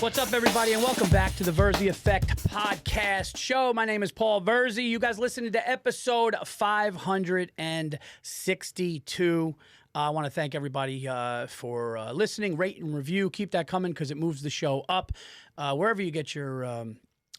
What's up, everybody, and welcome back to the Virzi Effect podcast show. My name is Paul Virzi. You guys listening to episode 562. I want to thank everybody for listening, rate, and review. Keep that coming because it moves the show up. Wherever you get your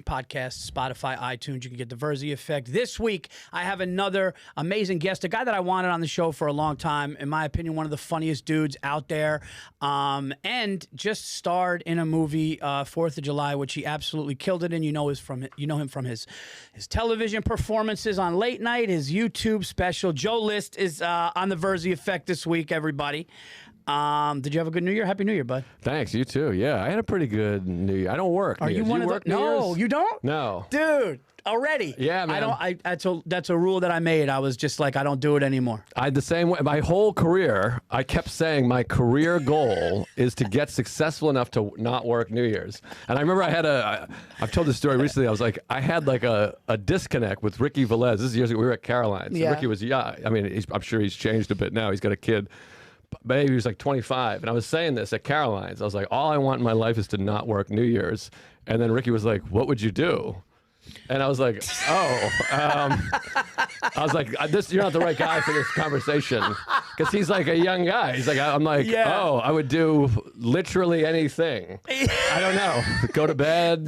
podcasts, Spotify, iTunes, you can get the Virzi Effect. This week, I have another amazing guest, a guy that I wanted on the show for a long time. In my opinion, one of the funniest dudes out there, and just starred in a movie, 4th of July, which he absolutely killed it in. You know him from his television performances on late night, his YouTube special. Joe List is on the Virzi Effect this week, everybody. Did you have a good New Year? Happy New Year, bud. Thanks, you too. Yeah, I had a pretty good New Year. I don't work. Are you one of the? No, you don't? No. Dude, already. Yeah, man. That's a rule that I made. I was just like, I don't do it anymore. I had the same way. My whole career, I kept saying my career goal is to get successful enough to not work New Year's. And I remember I've told this story recently. I was like, I had like a disconnect with Ricky Velez. This is years ago. We were at Caroline's. Yeah. Ricky was, I mean, I'm sure he's changed a bit now. He's got a kid. Maybe he was like 25, and I was saying this at Caroline's. I was like, all I want in my life is to not work New Year's. And then Ricky was like, what would you do? And I was like, I was like, you're not the right guy for this conversation. Because he's like a young guy. He's like, I'm like, I would do literally anything. I don't know. Go to bed,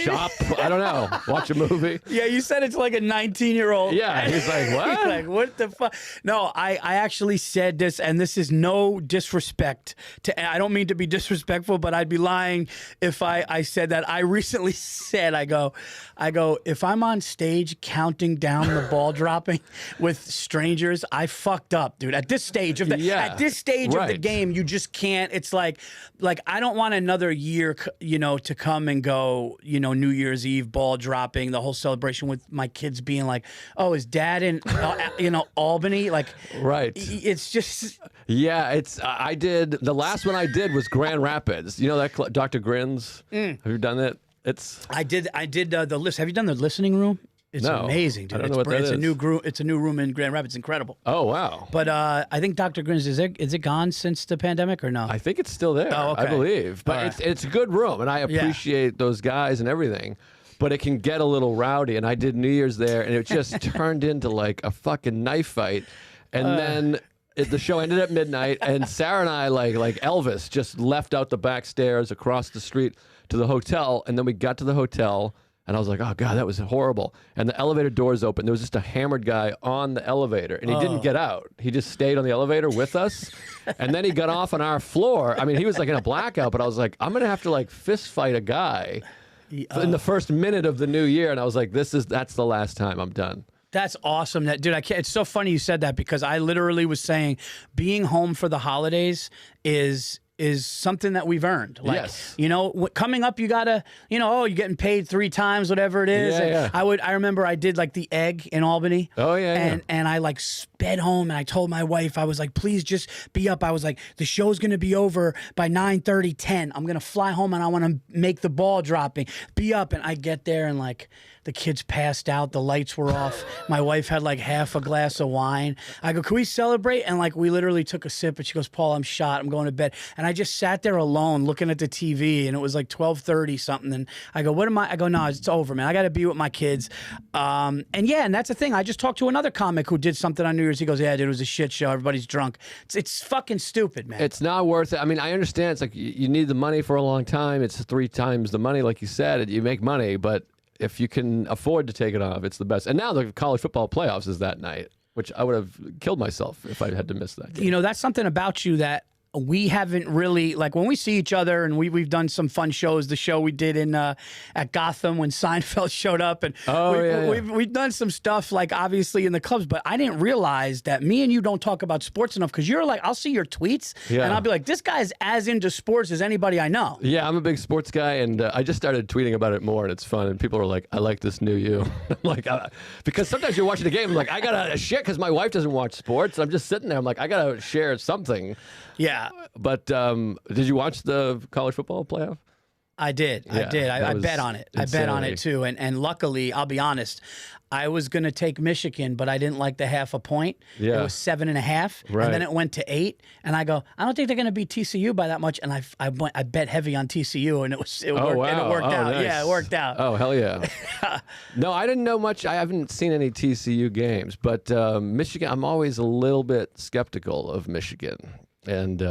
shop. I don't know. Watch a movie. Yeah, you said it's like a 19-year-old. Yeah, he's like, what? He's like, what the fuck? No, I actually said this, and this is no disrespect. I don't mean to be disrespectful, but I'd be lying if I said that. I recently said, I go, if I'm on stage counting down the ball dropping with strangers, I fucked up, dude. At this stage of the of the game, you just can't. It's like I don't want another year, to come and go. New Year's Eve ball dropping, the whole celebration with my kids being like, "Oh, is Dad in Albany?" Like, right? It's just I did the last one I did was Grand Rapids. You know that Dr. Grins? Have you done it? I did the list. Have you done the listening room? It's amazing, dude. I don't know what that is. It's a new room in Grand Rapids. Incredible. Oh, wow. But I think Dr. Grins, is it gone since the pandemic or no? I think it's still there. Oh, okay. I believe. But it's a good room, and I appreciate those guys and everything. But it can get a little rowdy, and I did New Year's there, and it just turned into like a fucking knife fight. And then the show ended at midnight, and Sarah and I, like Elvis, just left out the back stairs across the street to the hotel, and then we got to the hotel, and I was like, oh, God, that was horrible. And the elevator doors open. There was just a hammered guy on the elevator, and he didn't get out. He just stayed on the elevator with us, and then he got off on our floor. I mean, he was like in a blackout, but I was like, I'm going to have to like fist fight a guy in the first minute of the new year, and I was like, that's the last time. I'm done. That's awesome. Dude, it's so funny you said that because I literally was saying being home for the holidays is something that we've earned. Like, yes. Coming up, you gotta, you're getting paid 3 times, whatever it is. Yeah. I remember I did like the egg in Albany. Oh yeah. And I like sped home and I told my wife, I was like, please just be up. I was like, the show's gonna be over by 9:30, 10. I'm gonna fly home and I want to make the ball dropping. Be up. And I get there and like the kids passed out, the lights were off. My wife had like half a glass of wine. I go, can we celebrate? And like we literally took a sip and she goes, Paul, I'm shot. I'm going to bed. And I just sat there alone looking at the TV and it was like 12:30 something. And I go, what am I? I go, no, it's over, man. I got to be with my kids. And that's the thing. I just talked to another comic who did something on New Year's. He goes, yeah, dude, it was a shit show. Everybody's drunk. It's fucking stupid, man. It's not worth it. I mean, I understand it's like you need the money for a long time. It's 3 times the money, like you said. You make money, but if you can afford to take it off, it's the best. And now the college football playoffs is that night, which I would have killed myself if I had to miss that game. That's something about you that we haven't really, like when we see each other and we've done some fun shows, the show we did in at Gotham when Seinfeld showed up and we've done some stuff like obviously in the clubs, but I didn't realize that me and you don't talk about sports enough because you're like, I'll see your tweets and I'll be like, this guy's as into sports as anybody I know. Yeah, I'm a big sports guy and I just started tweeting about it more and it's fun and people are like, I like this new you. I'm like, because sometimes you're watching the game, I'm like, I gotta shit because my wife doesn't watch sports. I'm just sitting there, I'm like, I gotta share something. Yeah. But did you watch the college football playoff? I did. Yeah, I bet on it. I bet on it too. And luckily, I'll be honest, I was going to take Michigan, but I didn't like the half a point. Yeah. It was 7.5, Right. and then it went to 8. And I go, I don't think they're going to beat TCU by that much. And I bet heavy on TCU, and it worked. Wow. And it worked out. Nice. Yeah, it worked out. Oh, hell yeah. No, I didn't know much. I haven't seen any TCU games, but Michigan, I'm always a little bit skeptical of Michigan. And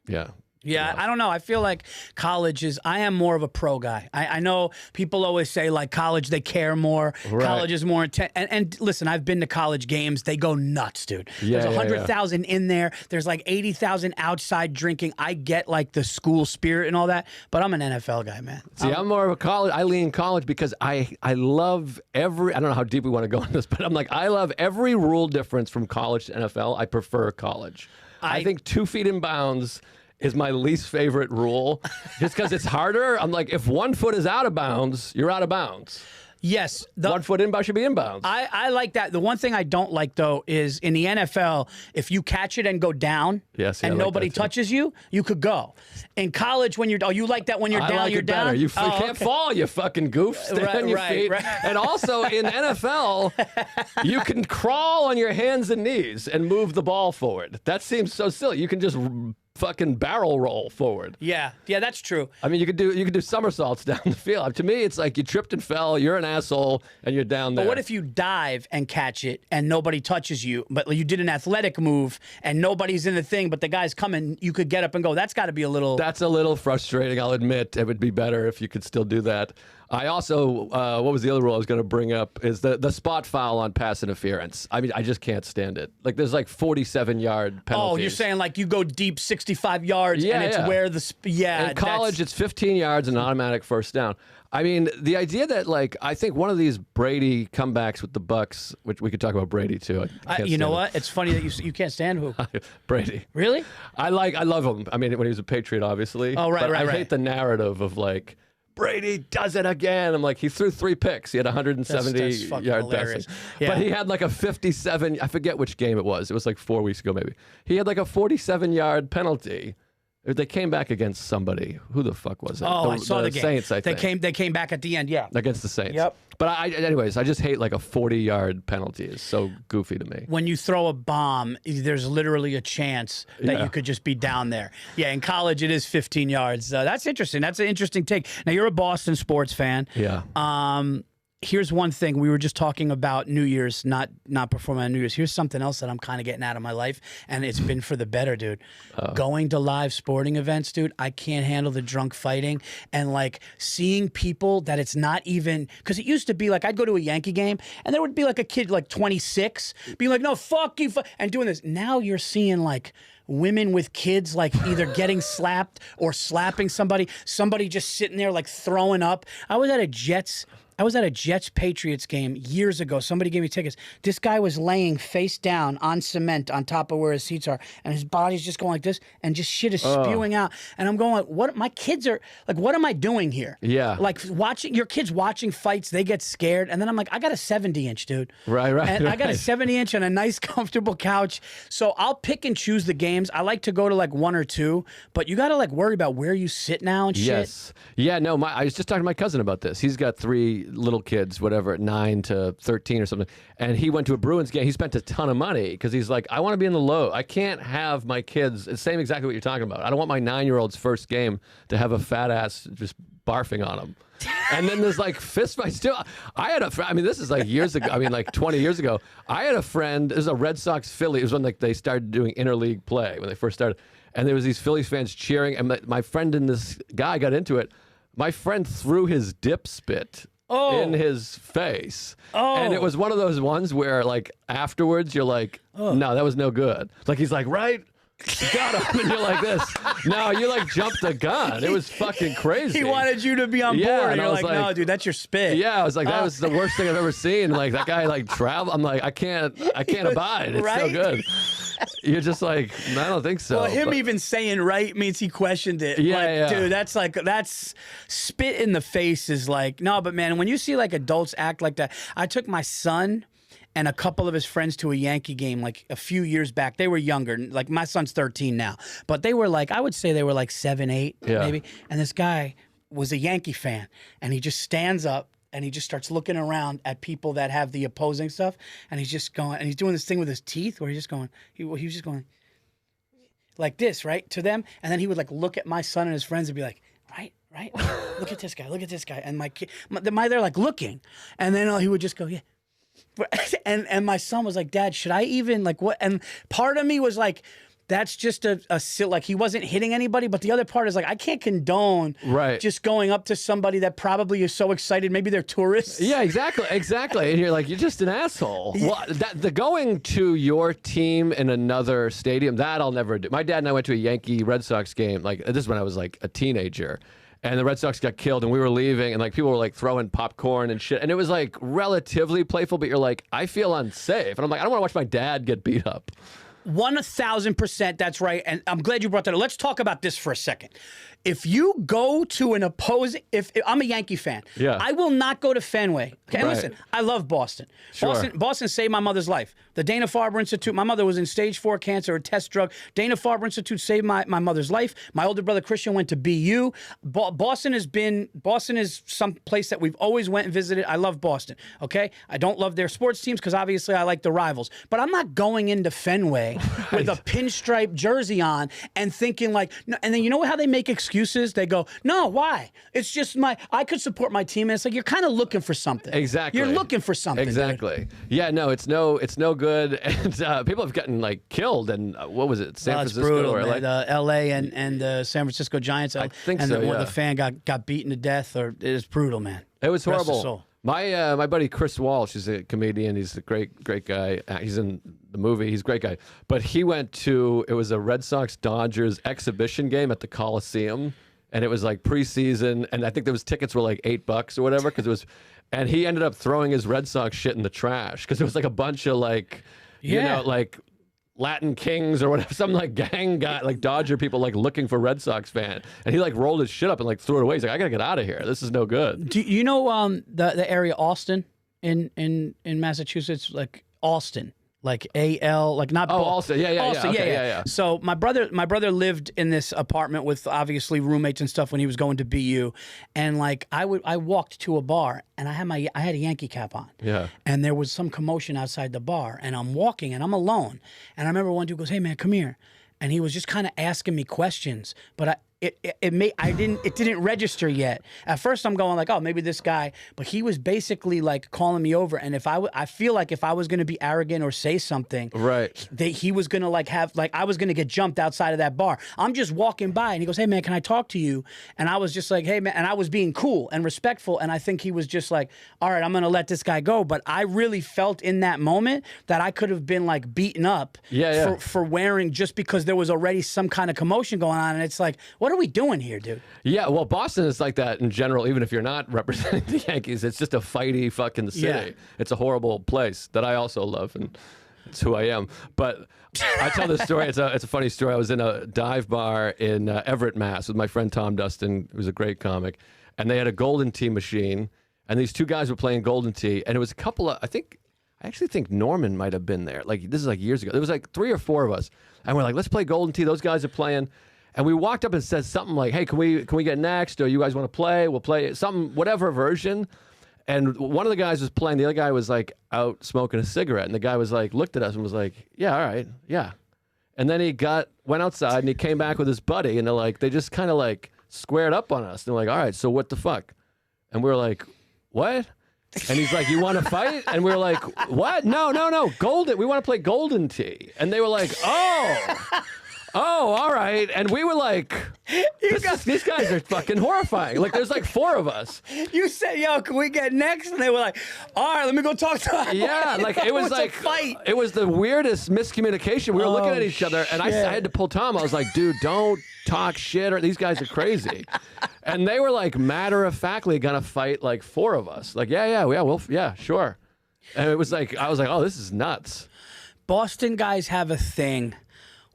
yeah. Yeah, I don't know. I feel like college is. I am more of a pro guy. I know people always say like college, they care more. Right. College is more intense. And listen, I've been to college games. They go nuts, dude. Yeah, There's yeah, 100,000 in there. There's like 80,000 outside drinking. I get like the school spirit and all that, but I'm an NFL guy, man. See, I'm more of a college. I lean college because I love every. I don't know how deep we want to go on this, but I'm like I love every rule difference from college to NFL. I prefer college. I think 2 feet in bounds is my least favorite rule, just because it's harder. I'm like, if 1 foot is out of bounds, you're out of bounds. Yes. 1 foot inbound should be inbounds. I like that. The one thing I don't like, though, is in the NFL, if you catch it and go down and nobody touches you, you could go. In college, when you're you like that when you're down, like you're it down? better. You can't fall, you fucking goof. Stay on your feet. Right. And also in NFL, you can crawl on your hands and knees and move the ball forward. That seems so silly. You can just fucking barrel roll forward. Yeah, that's true. I mean, you could do somersaults down the field. To me, it's like you tripped and fell, you're an asshole, and you're down there. But what if you dive and catch it and nobody touches you, but you did an athletic move and nobody's in the thing, but the guy's coming, you could get up and go. That's got to be a little... That's a little frustrating, I'll admit. It would be better if you could still do that. I also, what was the other rule I was going to bring up, is the spot foul on pass interference. I mean, I just can't stand it. Like, there's like 47-yard penalties. Oh, you're saying like you go deep 65 yards and it's where the... Yeah, in college, it's 15 yards and an automatic first down. I mean, the idea that, like, I think one of these Brady comebacks with the Bucks, which we could talk about Brady, too. You know what? It's funny that you can't stand who? Brady. Really? I love him. I mean, when he was a Patriot, obviously. Oh, right, but right. I hate the narrative of, like, Brady does it again. I'm like, he threw 3 picks. He had 170-yard passing. Yeah. But he had like a 57, I forget which game it was. It was like 4 weeks ago maybe. He had like a 47-yard penalty. They came back against somebody. Who the fuck was it? Oh, I saw the game. Saints, I think. They came back at the end, yeah. Against the Saints. Yep. But anyways, I just hate like a 40-yard penalty. It's so goofy to me. When you throw a bomb, there's literally a chance that you could just be down there. Yeah, in college, it is 15 yards. That's interesting. That's an interesting take. Now, you're a Boston sports fan. Yeah. Here's one thing. We were just talking about New Year's, not performing on New Year's. Here's something else that I'm kind of getting out of my life, and it's been for the better, dude. Going to live sporting events, dude. I can't handle the drunk fighting and like seeing people that it's not even, because it used to be like I'd go to a Yankee game and there would be like a kid like 26 being like, no, fuck you, and doing this. Now you're seeing like women with kids like either getting slapped or slapping somebody just sitting there like throwing up. I was at a Jets Patriots game years ago. Somebody gave me tickets. This guy was laying face down on cement on top of where his seats are, and his body's just going like this, and just shit is spewing out. And I'm going like, what? My kids are like, what am I doing here? Yeah. Like watching your kids watching fights, they get scared, and then I'm like, I got a 70-inch, dude. Right. And I got a 70-inch and a nice, comfortable couch. So I'll pick and choose the games. I like to go to like 1 or 2, but you got to like worry about where you sit now and shit. Yes. Yeah. No. I was just talking to my cousin about this. He's got 3 little kids, whatever, 9 to 13 or something, and he went to a Bruins game. He spent a ton of money because he's like, I want to be in the low. I can't have my kids. It's same exactly what you're talking about. I don't want my 9-year-old's first game to have a fat ass just barfing on him. And then there's like fist fights too. I had a friend, I mean, this is like years ago. I mean, like 20 years ago. I had a friend, this is a Red Sox Philly. It was when like they started doing interleague play, when they first started. And there was these Phillies fans cheering. And my friend and this guy got into it. My friend threw his dip spit in his face. And it was one of those ones where like afterwards you're like, no, that was no good. Like he's like, right? Got him. And you're like this. No, you like jumped the gun. It was fucking crazy. He wanted you to be on board. And you're like, no, dude, that's your spit. Yeah, I was like, that was the worst thing I've ever seen. Like that guy like travel. I'm like, I can't abide. It's so good. You're just like, I don't think so. Well, him even saying right means he questioned it. Yeah, Dude, that's spit in the face is like, no, but man, when you see like adults act like that, I took my son and a couple of his friends to a Yankee game like a few years back. They were younger. Like my son's 13 now, but they were like, I would say they were like 7, 8 maybe. And this guy was a Yankee fan, and he just stands up and he just starts looking around at people that have the opposing stuff, and he's just going, and he's doing this thing with his teeth where he's just going, he was just going like this, right, to them, and then he would like look at my son and his friends and be like, right, look at this guy, and my kid, they're like looking, and then he would just go, yeah. And my son was like, Dad, should I even like what? And part of me was like, that's just a like he wasn't hitting anybody, but the other part is like I can't condone just going up to somebody that probably is so excited. Maybe they're tourists. Yeah, exactly. And you're like, you're just an asshole. Yeah. Well, the going to your team in another stadium, that I'll never do. My dad and I went to a Yankee Red Sox game. Like this is when I was like a teenager. And the Red Sox got killed, and we were leaving, and like people were like throwing popcorn and shit, and it was like relatively playful. But you're like, I feel unsafe, and I'm like, I don't want to watch my dad get beat up. 1,000%, that's right. And I'm glad you brought that up. Let's talk about this for a second. If you go to an opposing, if I'm a Yankee fan, I will not go to Fenway. Okay, and listen, I love Boston. Sure. Boston saved my mother's life. The Dana-Farber Institute, my mother was in stage 4 cancer, a test drug. Dana-Farber Institute saved my mother's life. My older brother Christian went to BU. Boston is some place that we've always went and visited. I love Boston, okay? I don't love their sports teams because obviously I like the rivals. But I'm not going into Fenway with a pinstripe jersey on and thinking like, no, and then you know how they make excuses? They go, no, why? It's just I could support my team. And it's like, you're kind of looking for something. Exactly. You're looking for something. Exactly. Dude. Yeah, no, it's no good. And people have gotten like killed. And what was it? San Francisco brutal, or like LA and the San Francisco Giants. I think and so, the, yeah. the fan got beaten to death. Or it was brutal, man. It was Rest his horrible. soul. My buddy Chris Walsh, he's a comedian. He's a great guy. He's in the movie. He's a great guy. But he went to, it was a Red Sox Dodgers exhibition game at the Coliseum. And it was like preseason, and I think those tickets were like $8 or whatever, because it was, and he ended up throwing his Red Sox shit in the trash because it was like a bunch of like, you know, like Latin Kings or whatever, some like gang guy, like Dodger people like looking for Red Sox fan, and he like rolled his shit up and like threw it away. He's like, I gotta get out of here. This is no good. Do you know the area Austin in Massachusetts, like Austin? Like A-L, like not. Austin, yeah. So my brother lived in this apartment with obviously roommates and stuff when he was going to BU, and like I walked to a bar and I had a Yankee cap on. Yeah. And there was some commotion outside the bar, and I'm walking and I'm alone, and I remember one dude goes, "Hey man, come here," and he was just kind of asking me questions, but it didn't register yet. At first, I'm going like, oh, maybe this guy, but he was basically like calling me over. And I feel like if I was going to be arrogant or say something, he was going to like I was going to get jumped outside of that bar. I'm just walking by, and he goes, "Hey man, can I talk to you?" And I was just like, "Hey man," and I was being cool and respectful. And I think he was just like, "All right, I'm going to let this guy go." But I really felt in that moment that I could have been like beaten up for wearing, just because there was already some kind of commotion going on. And it's like, what are we doing here, dude? Yeah, well, Boston is like that in general, even if you're not representing the Yankees. It's just a fighty fucking city. Yeah. It's a horrible place that I also love, and it's who I am. But I tell this story. It's a funny story. I was in a dive bar in Everett, Mass. with my friend Tom Dustin, who's a great comic, and they had a Golden Tee machine, and these two guys were playing Golden Tee, and it was a couple of, I actually think Norman might have been there. Like, this is like years ago. There was like 3 or 4 of us, and we're like, let's play Golden Tee. Those guys are playing. And we walked up and said something like, "Hey, can we get next? Or you guys want to play? We'll play something, whatever version." And one of the guys was playing. The other guy was like out smoking a cigarette. And the guy was like, looked at us and was like, "Yeah, all right, yeah." And then he went outside and he came back with his buddy. And they just kind of like squared up on us. They're like, "All right, so what the fuck?" And we were like, "What?" And he's like, "You want to fight?" And we were like, "What? No. Golden. We want to play Golden Tee." And they were like, Oh, all right. And we were like, these guys are fucking horrifying. Like, there's like 4 of us. You said, "Yo, can we get next?" And they were like, "All right, let me go talk to him." Yeah, like it was like, a fight. It was the weirdest miscommunication. We were looking at each other, and I had to pull Tom. I was like, "Dude, don't talk shit, or these guys are crazy." And they were like matter-of-factly gonna fight like 4 of us. Like, yeah, sure. And it was like, I was like, "Oh, this is nuts." Boston guys have a thing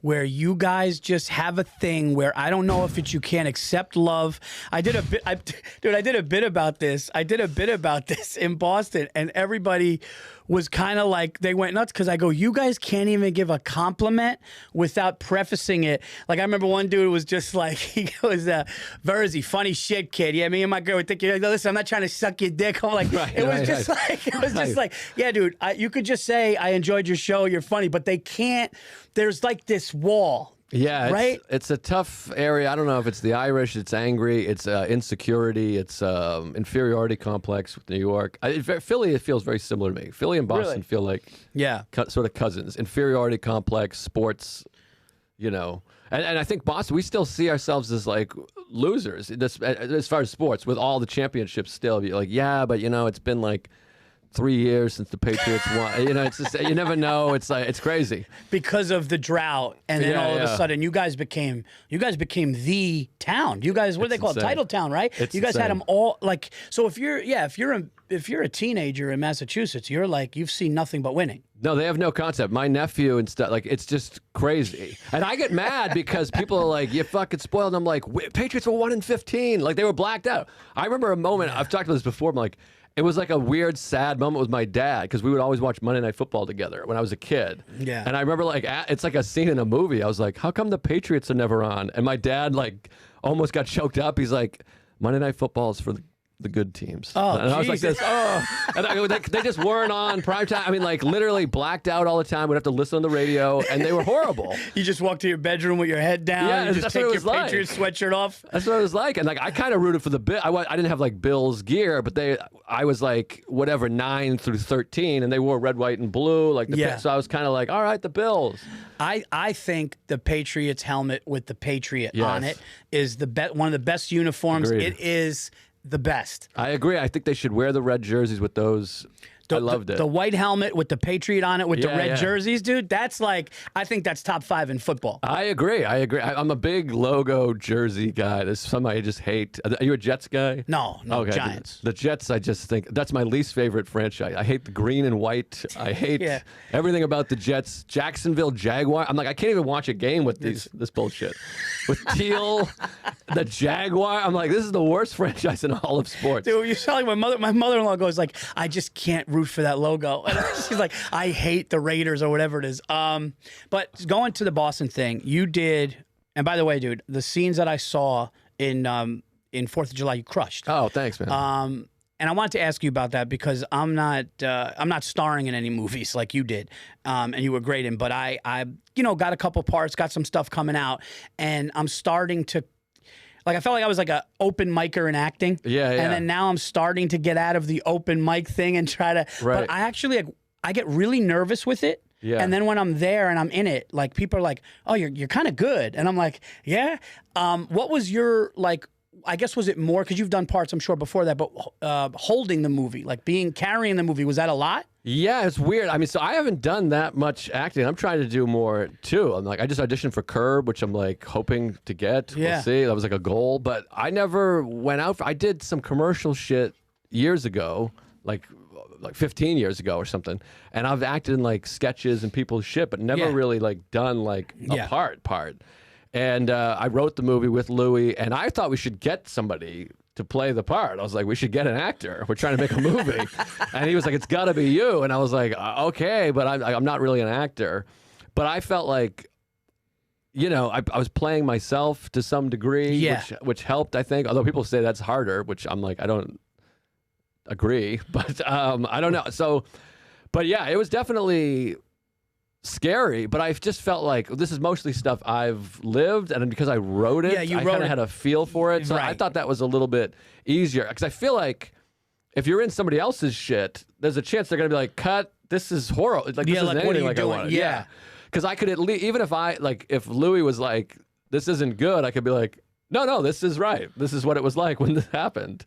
where you guys just have a thing where I don't know if you can't accept love. I did a bit about this. I did a bit about this in Boston, and everybody was kind of like they went nuts because I go, you guys can't even give a compliment without prefacing it. Like I remember one dude was just like, he goes, Virzi, funny shit, kid. Yeah, me and my girl would think, listen, I'm not trying to suck your dick. I'm like, it was just like, yeah, dude, you could just say, I enjoyed your show, you're funny, but they can't, there's like this wall. Yeah, right? It's a tough area. I don't know if it's the Irish, it's angry, it's insecurity, it's inferiority complex with New York. Philly, it feels very similar to me. Philly and Boston feel like sort of cousins. Inferiority complex, sports, you know. And I think Boston, we still see ourselves as like losers as far as sports, with all the championships still. You're like, yeah, but you know, it's been like 3 years since the Patriots won. You know, it's just, you never know. It's like, it's crazy because of the drought, and then all of a sudden, you guys became the town. You guys, what do they call it? Title town, right? You guys had them all like. So if you're a teenager in Massachusetts, you've seen nothing but winning. No, they have no concept. My nephew and stuff, like, it's just crazy. And I get mad because people are like, you fucking spoiled. And I'm like, Patriots were 1-15. Like, they were blacked out. I remember a moment, I've talked about this before, I'm like, it was like a weird, sad moment with my dad because we would always watch Monday Night Football together when I was a kid. Yeah. And I remember, like, it's like a scene in a movie. I was like, how come the Patriots are never on? And my dad, like, almost got choked up. He's like, Monday Night Football is for the good teams. Oh, and I was like this, and they just weren't on prime time. I mean, like, literally blacked out all the time. We'd have to listen on the radio, and they were horrible. You just walk to your bedroom with your head down. Yeah, and just take your Patriots sweatshirt off. That's what it was like. And like, I kind of rooted for the Bills. I didn't have like Bills gear, but I was like whatever 9 through 13, and they wore red, white, and blue. Like so I was kind of like, all right, the Bills. I think the Patriots helmet with the Patriot on it is one of the best uniforms. Agreed. It is the best. I agree. I think they should wear the red jerseys with those. I loved it. The white helmet with the Patriot on it with the red jerseys, dude. That's like, I think that's top 5 in football. I agree. I'm a big logo jersey guy. There's some I just hate. Are you a Jets guy? No, okay. Giants. The Jets, I just think that's my least favorite franchise. I hate the green and white. I hate everything about the Jets. Jacksonville Jaguar. I'm like, I can't even watch a game with this bullshit. With teal, the Jaguar. I'm like, this is the worst franchise in all of sports. Dude, you're telling my mother-in-law goes like, I just can't root for that logo. And she's like, I hate the Raiders or whatever it is. But going to the Boston thing, you did, and by the way, dude, the scenes that I saw in 4th of July, you crushed. Oh, thanks, man. And I wanted to ask you about that because I'm not starring in any movies like you did, and you were great in. But I got a couple parts, got some stuff coming out, and I'm starting to. Like, I felt like I was like an open micer in acting. Yeah. And then now I'm starting to get out of the open mic thing and try to. Right. But I actually, I get really nervous with it. Yeah. And then when I'm there and I'm in it, like, people are like, oh, you're kind of good. And I'm like, yeah. What was your, like, I guess, was it more, because you've done parts, I'm sure, before that, but holding the movie, like carrying the movie, was that a lot? Yeah, it's weird. I mean, so I haven't done that much acting. I'm trying to do more, too. I'm like, I just auditioned for Curb, which I'm like hoping to get. Yeah. We'll see. That was like a goal. But I never went out. I did some commercial shit years ago, like 15 years ago or something. And I've acted in like sketches and people's shit, but never really like done like a part. And I wrote the movie with Louis, and I thought we should get somebody to play the part. I was like, we should get an actor. We're trying to make a movie. And he was like, it's got to be you. And I was like, okay, but I'm not really an actor. But I felt like, you know, I was playing myself to some degree, which helped, I think. Although people say that's harder, which I'm like, I don't agree. But I don't know. So, but yeah, it was definitely scary, but I just felt like this is mostly stuff I've lived, and because I wrote it, I kind of had a feel for it. So I thought that was a little bit easier, because I feel like if you're in somebody else's shit, there's a chance they're gonna be like, "Cut, this is horrible." Like, this isn't anything like I wanted. Yeah, because I could at least, even if Louis was like, "This isn't good," I could be like, No, this is right. This is what it was like when this happened.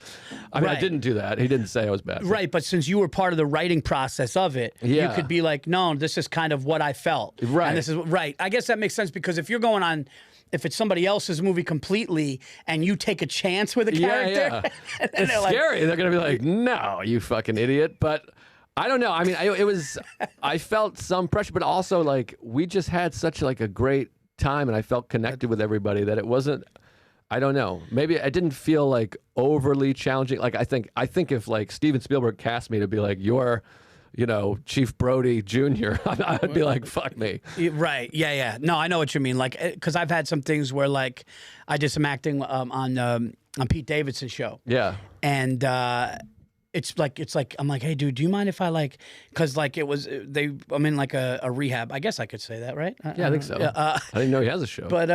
I mean, I didn't do that. He didn't say I was bad. Right, but since you were part of the writing process of it, you could be like, no, this is kind of what I felt. Right. And this is right. I guess that makes sense, because if you're going on, if it's somebody else's movie completely and you take a chance with a character, it's scary. They're going to be like, no, you fucking idiot. But I don't know. I mean, I felt some pressure, but also like we just had such like a great time, and I felt connected with everybody that it wasn't, I don't know. Maybe I didn't feel like overly challenging. Like I think if like Steven Spielberg cast me to be like, you're you know, Chief Brody Jr., I'd be like, fuck me. Right. Yeah, yeah. No, I know what you mean. Like, because I've had some things where, like, I did some acting on Pete Davidson's show. Yeah. And it's like I'm like, hey, dude, do you mind if I like, because like I'm in like a rehab. I guess I could say that, right? Yeah, I think so. I didn't know he has a show. But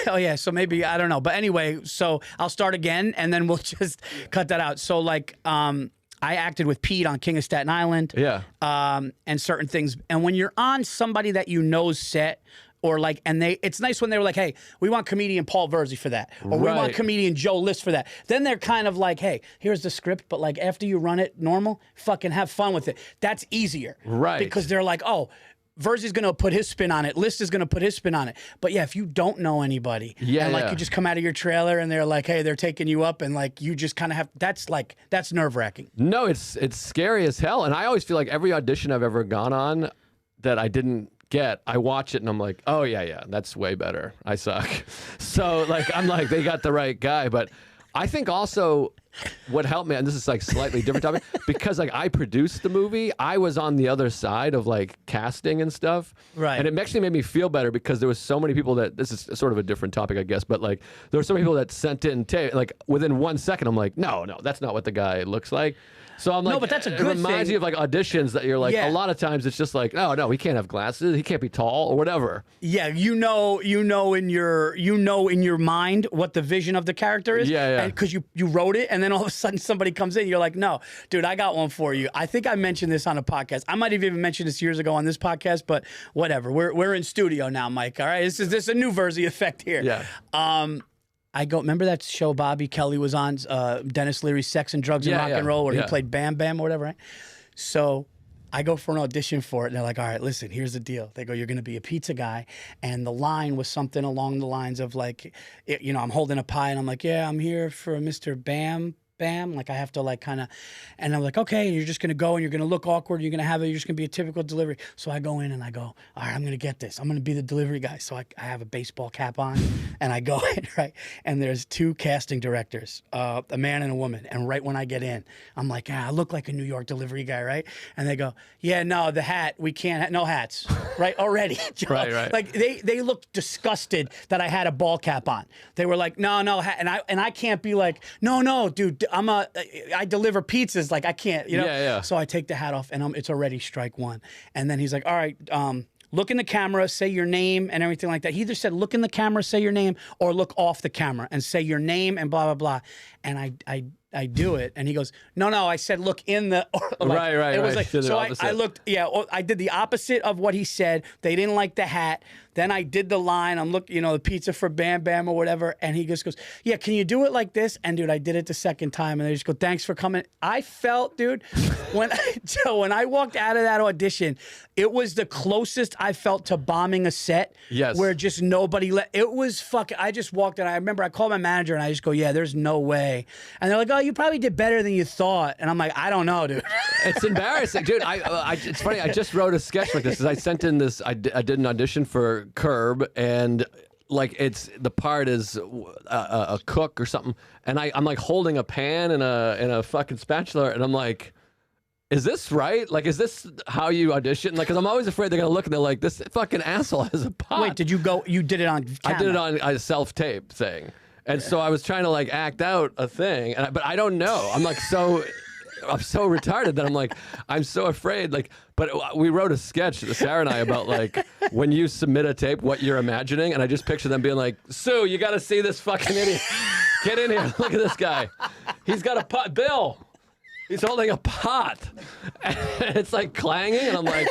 oh yeah, so maybe I don't know. But anyway, so I'll start again, and then we'll just cut that out. So like, I acted with Pete on King of Staten Island. Yeah. And certain things. And when you're on somebody that you know's set, or like, and it's nice when they were like, hey, we want comedian Paul Virzi for that. Or we want comedian Joe List for that. Then they're kind of like, hey, here's the script, but like after you run it normal, fucking have fun with it. That's easier. Right. Because they're like, oh, Virzi's going to put his spin on it. List is going to put his spin on it. But yeah, if you don't know anybody, and like you just come out of your trailer and they're like, hey, they're taking you up, and like you just kind of have, that's nerve wracking. No, it's scary as hell. And I always feel like every audition I've ever gone on that I didn't get, I watch it and I'm like, oh yeah, that's way better. I suck. So like, I'm like, they got the right guy. But I think also what helped me, and this is like slightly different topic, because like I produced the movie, I was on the other side of like casting and stuff. Right. And it actually made me feel better because there was so many people that, this is sort of a different topic, I guess, but like there were so many people that sent in tape, like within 1 second, I'm like, no, that's not what the guy looks like. So I'm like, no, but that's a good it reminds thing. you of like auditions that you're like, a lot of times it's just like, no, he can't have glasses, he can't be tall or whatever. Yeah, you know in your mind what the vision of the character is. Yeah. Because you wrote it, and then all of a sudden somebody comes in, you're like, no, dude, I got one for you. I think I mentioned this on a podcast. I might have even mentioned this years ago on this podcast, but whatever. We're in studio now, Mike. All right, this is a new Virzi effect here. Yeah. I go, remember that show Bobby Kelly was on, Dennis Leary's Sex and Drugs and Rock and Roll, where he played Bam Bam or whatever, right? So I go for an audition for it, and they're like, all right, listen, here's the deal. They go, you're going to be a pizza guy, and the line was something along the lines of like, I'm holding a pie, and I'm like, yeah, I'm here for Mr. Bam. Like I have to like kind of, and I'm like, okay, you're just gonna go and you're gonna look awkward. You're just gonna be a typical delivery. So I go in and I go, all right, I'm gonna get this. I'm gonna be the delivery guy. So I have a baseball cap on, and I go in, right, and there's two casting directors, a man and a woman. And right when I get in, I'm like, I look like a New York delivery guy, right? And they go, yeah, no, the hat, we can't, no hats, right? Already, right. Like they looked disgusted that I had a ball cap on. They were like, no, hat. And I can't be like, no, dude. I deliver pizzas, like I can't, Yeah. So I take the hat off, and it's already strike one. And then he's like, all right, look in the camera, say your name and everything like that. He either said, look in the camera, say your name, or look off the camera and say your name and blah, blah, blah. And I do it, and he goes, no, I said look in the, like, right. It was like, so I looked, I did the opposite of what he said. They didn't like the hat. Then I did the line. I'm looking, the pizza for Bam Bam or whatever. And he just goes, yeah, can you do it like this? And dude, I did it the second time. And they just go, thanks for coming. I felt, dude, when I walked out of that audition, it was the closest I felt to bombing a set. Yes. Where just nobody it was fucking, I just walked in. I remember I called my manager and I just go, yeah, there's no way. And they're like, oh, you probably did better than you thought. And I'm like, I don't know, dude. It's embarrassing, dude. It's funny. I just wrote a sketch like this. I sent in this. I did an audition for Curb, and like the part is a cook or something, and I'm like holding a pan and a fucking spatula, and I'm like, is this right? Like, is this how you audition? Like, because I'm always afraid they're gonna look and they're like, this fucking asshole has a pot. Wait, did you go? You did it on camera? I did it on a self-tape thing. And so I was trying to like act out a thing, but I don't know. I'm so retarded that I'm like, I'm so afraid. Like, but we wrote a sketch, Sarah and I, about like when you submit a tape, what you're imagining, and I just picture them being like, Sue, you got to see this fucking idiot. Get in here. Look at this guy. He's got a pot. Bill. He's holding a pot. And it's like clanging, and I'm like,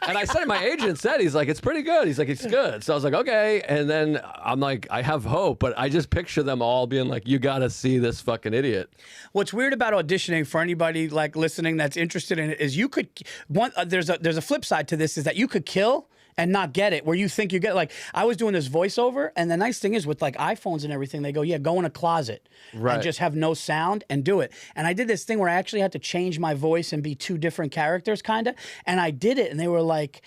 and I said, my agent said, he's like, it's pretty good. He's like, it's good. So I was like, okay. And then I'm like, I have hope, but I just picture them all being like, you got to see this fucking idiot. What's weird about auditioning for anybody like listening that's interested in it is you could, there's a flip side to this, is that you could kill and not get it, where you think you get, like, I was doing this voiceover, and the nice thing is with like iPhones and everything, they go, yeah, go in a closet and just have no sound and do it. And I did this thing where I actually had to change my voice and be two different characters kind of, and I did it, and they were like,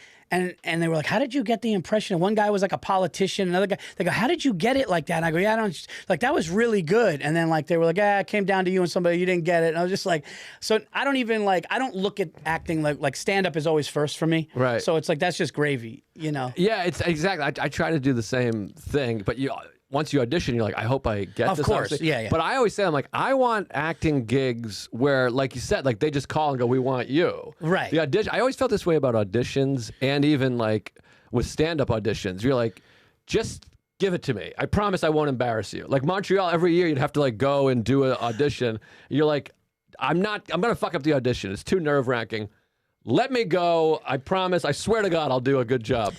And they were like, how did you get the impression? And one guy was like a politician. Another guy, they go, how did you get it like that? And I go, yeah, I don't, like, that was really good. And then like, they were like, it came down to you and somebody, you didn't get it. And I was just like, so I don't even like, I don't look at acting like stand-up is always first for me. Right. So it's like, that's just gravy, you know? Yeah, it's exactly. I try to do the same thing, but once you audition, you're like, I hope I get this. Of course, obviously. yeah. But I always say, I'm like, I want acting gigs where, like you said, like they just call and go, we want you. Right. The audition. I always felt this way about auditions, and even like with stand-up auditions. You're like, just give it to me. I promise I won't embarrass you. Like Montreal, every year you'd have to like go and do an audition. You're like, I'm gonna fuck up the audition. It's too nerve-wracking. Let me go. I promise. I swear to God, I'll do a good job.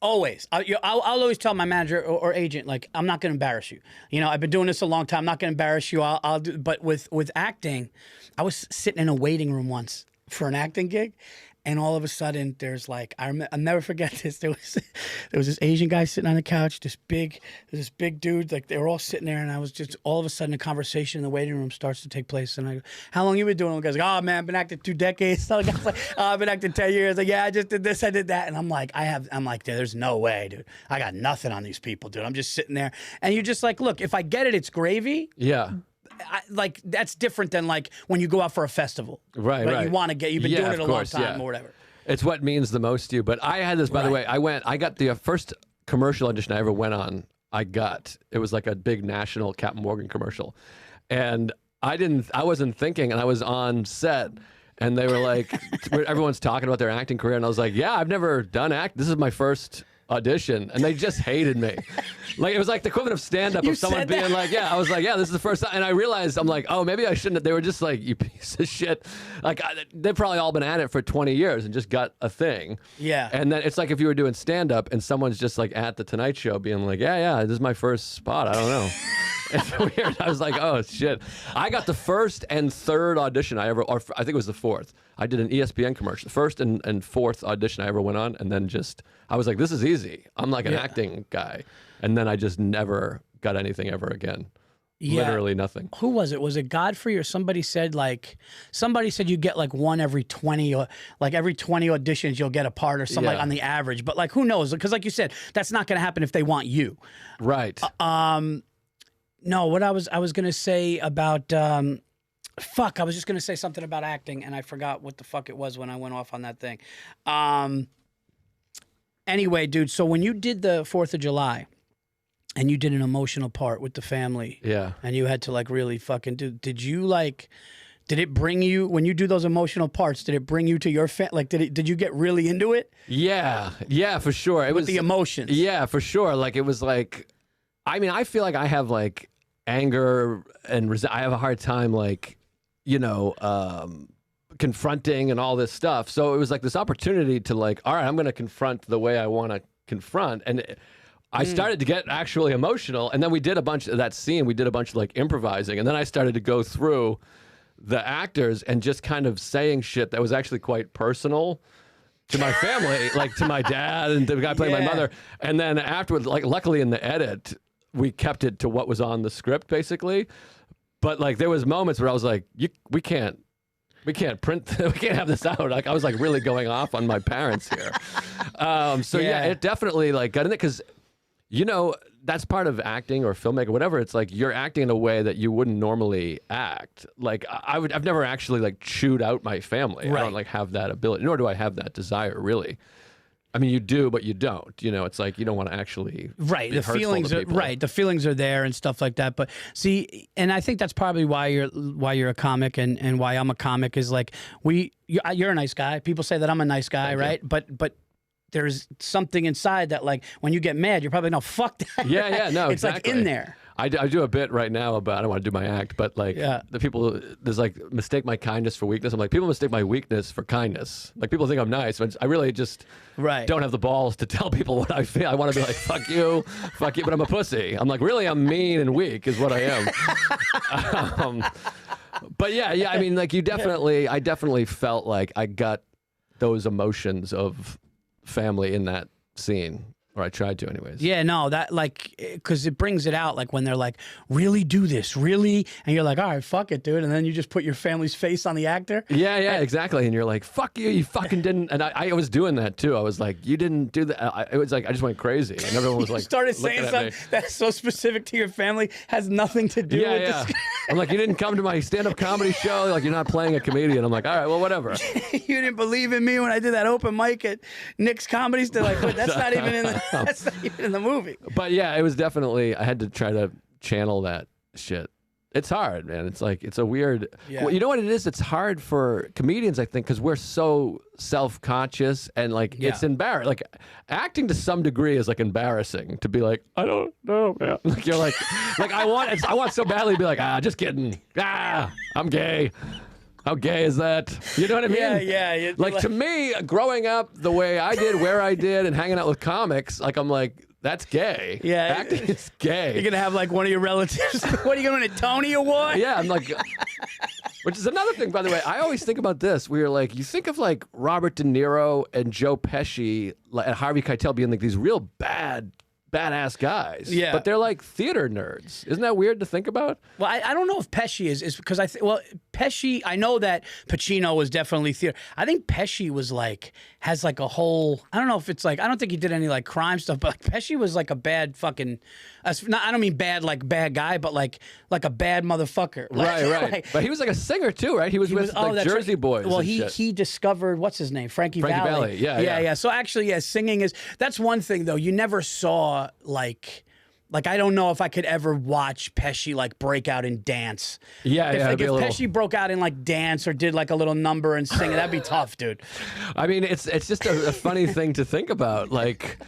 Always. I'll always tell my manager or agent, like, I'm not going to embarrass you. You know, I've been doing this a long time. I'm not going to embarrass you. I'll do. But with acting, I was sitting in a waiting room once for an acting gig. And all of a sudden, there's like, I'll never forget this. There was this Asian guy sitting on the couch, this big dude, like they were all sitting there, and I was just, all of a sudden, a conversation in the waiting room starts to take place, and I go, how long you been doing? And the guy's like, oh man, I've been acting 2 decades. So the guy's like, oh, I've been acting 10 years. Like, yeah, I just did this, I did that, and I'm like, there's no way, dude. I got nothing on these people, dude. I'm just sitting there, and you're just like, look, if I get it, it's gravy. Yeah. Like that's different than like when you go out for a festival, right? You want to you've been doing it a long time or whatever. It's what means the most to you. But I had this, by the way. I got the first commercial audition I ever went on. It was like a big national Captain Morgan commercial, and I wasn't thinking, and I was on set, and they were like, everyone's talking about their acting career, and I was like, yeah, I've never done act. This is my first audition, and they just hated me. Like, it was like the equivalent of stand-up of someone being like, yeah, I was like, yeah, this is the first time. And I realized, I'm like, oh, maybe I shouldn't have. They were just like, you piece of shit. Like, they've probably all been at it for 20 years and just got a thing. Yeah. And then it's like if you were doing stand-up and someone's just like at the Tonight Show being like, yeah, this is my first spot. I don't know. It's weird. I was like, oh, shit. I got the first and third audition I ever, or I think it was the fourth. I did an ESPN commercial. The first and fourth audition I ever went on, and then I was like, this is easy. I'm like an acting guy. And then I just never got anything ever again. Yeah. Literally nothing. Who was it? Was it Godfrey or somebody said you get like one every 20 or like every 20 auditions you'll get a part or something like on the average. But like who knows? Because like you said, that's not going to happen if they want you. Right. No, what I was going to say about fuck, I was just going to say something about acting and I forgot what the fuck it was when I went off on that thing. Anyway, dude, so when you did the 4th of July and you did an emotional part with the family, and you had to like really fucking did it bring you, when you do those emotional parts, did it bring you to your like did you get really into it? Yeah, for sure. It was the emotions. Yeah, for sure. Like it was like, I mean, I feel like I have like anger and I have a hard time like, you know, confronting and all this stuff. So it was like this opportunity to like, all right, I'm going to confront the way I want to confront. And I started to get actually emotional. And then we did a bunch of that scene. We did a bunch of like improvising. And then I started to go through the actors and just kind of saying shit that was actually quite personal to my family, like to my dad and the guy playing my mother. And then afterwards, like luckily in the edit, we kept it to what was on the script basically. But like there was moments where I was like, we can't print, we can't have this out. Like I was like really going off on my parents here. So yeah, it definitely like got in it because, you know, that's part of acting or filmmaking, whatever. It's like you're acting in a way that you wouldn't normally act. Like I've never actually like chewed out my family. Right. I don't like have that ability, nor do I have that desire really. I mean, you do, but you don't. You know, it's like you don't want to actually be the feelings to are people. right. The feelings are there and stuff like that. But see, and I think that's probably why you're a comic and why I'm a comic is like you're a nice guy. People say that I'm a nice guy, Thank right? you. But there's something inside that like when you get mad, you're probably no fuck that. Yeah, no, it's exactly. like in there. I do a bit right now about, I don't want to do my act, but like the people, there's like mistake my kindness for weakness. I'm like, people mistake my weakness for kindness. Like people think I'm nice, but I really just don't have the balls to tell people what I feel. I want to be like, fuck you, but I'm a pussy. I'm like, really, I'm mean and weak is what I am. But yeah, I mean, like I definitely felt like I got those emotions of family in that scene. Or I tried to anyways. Yeah, no, that like, because it brings it out, like when they're like, really do this, really? And you're like, all right, fuck it, dude. And then you just put your family's face on the actor. Yeah, exactly. And you're like, fuck you, you fucking didn't. And I was doing that too. I was like, you didn't do that. It was like, I just went crazy. And everyone was like, started saying something that's so specific to your family, has nothing to do with this. I'm like, you didn't come to my stand-up comedy show. Like, you're not playing a comedian. I'm like, all right, well, whatever. You didn't believe in me when I did that open mic at Nick's Comedy. They're like, wait, that's not even in the, that's not even in the movie. But yeah, it was definitely, I had to try to channel that shit. It's hard, man. It's like, it's a weird, well, you know what it is? It's hard for comedians, I think, because we're so self-conscious and like, it's embarrassing. Like acting to some degree is like embarrassing to be like, I don't know, man. Like you're like I want so badly to be like, just kidding. I'm gay. How gay is that? You know what I mean? Yeah. Like to me, growing up the way I did, where I did, and hanging out with comics, like I'm like, that's gay. Yeah. Acting is gay. You're going to have like one of your relatives. What are you going to, Tony Award? Yeah, I'm like, which is another thing, by the way. I always think about this. We are like, you think of like Robert De Niro and Joe Pesci and Harvey Keitel being like these real badass guys. Yeah. But they're like theater nerds. Isn't that weird to think about? Well, I don't know if Pesci is because Pesci, I know that Pacino was definitely theater. I think Pesci was like, has like a whole, I don't know if it's like, I don't think he did any like crime stuff, but like, Pesci was like a bad fucking, I don't mean bad like bad guy, but like a bad motherfucker. Right. Like, but he was like a singer too, right? He was with like Jersey Boys. Well, he discovered, what's his name? Frankie Valli. Yeah. So actually, singing is, that's one thing though. You never saw like I don't know if I could ever watch Pesci like break out in dance. If Pesci broke out in like dance or did like a little number and sing, that'd be tough, dude. I mean, it's just a funny thing to think about. Like,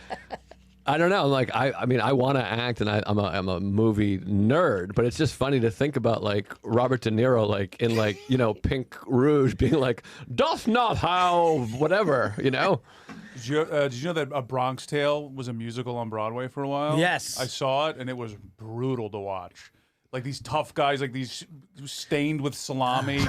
I don't know. Like, I mean, I want to act, and I'm a movie nerd, but it's just funny to think about like Robert De Niro, like in like Pink Rouge, being like, "Doth not how whatever," Did you know that A Bronx Tale was a musical on Broadway for a while? Yes. I saw it, and it was brutal to watch. Like these tough guys, like these stained with salami,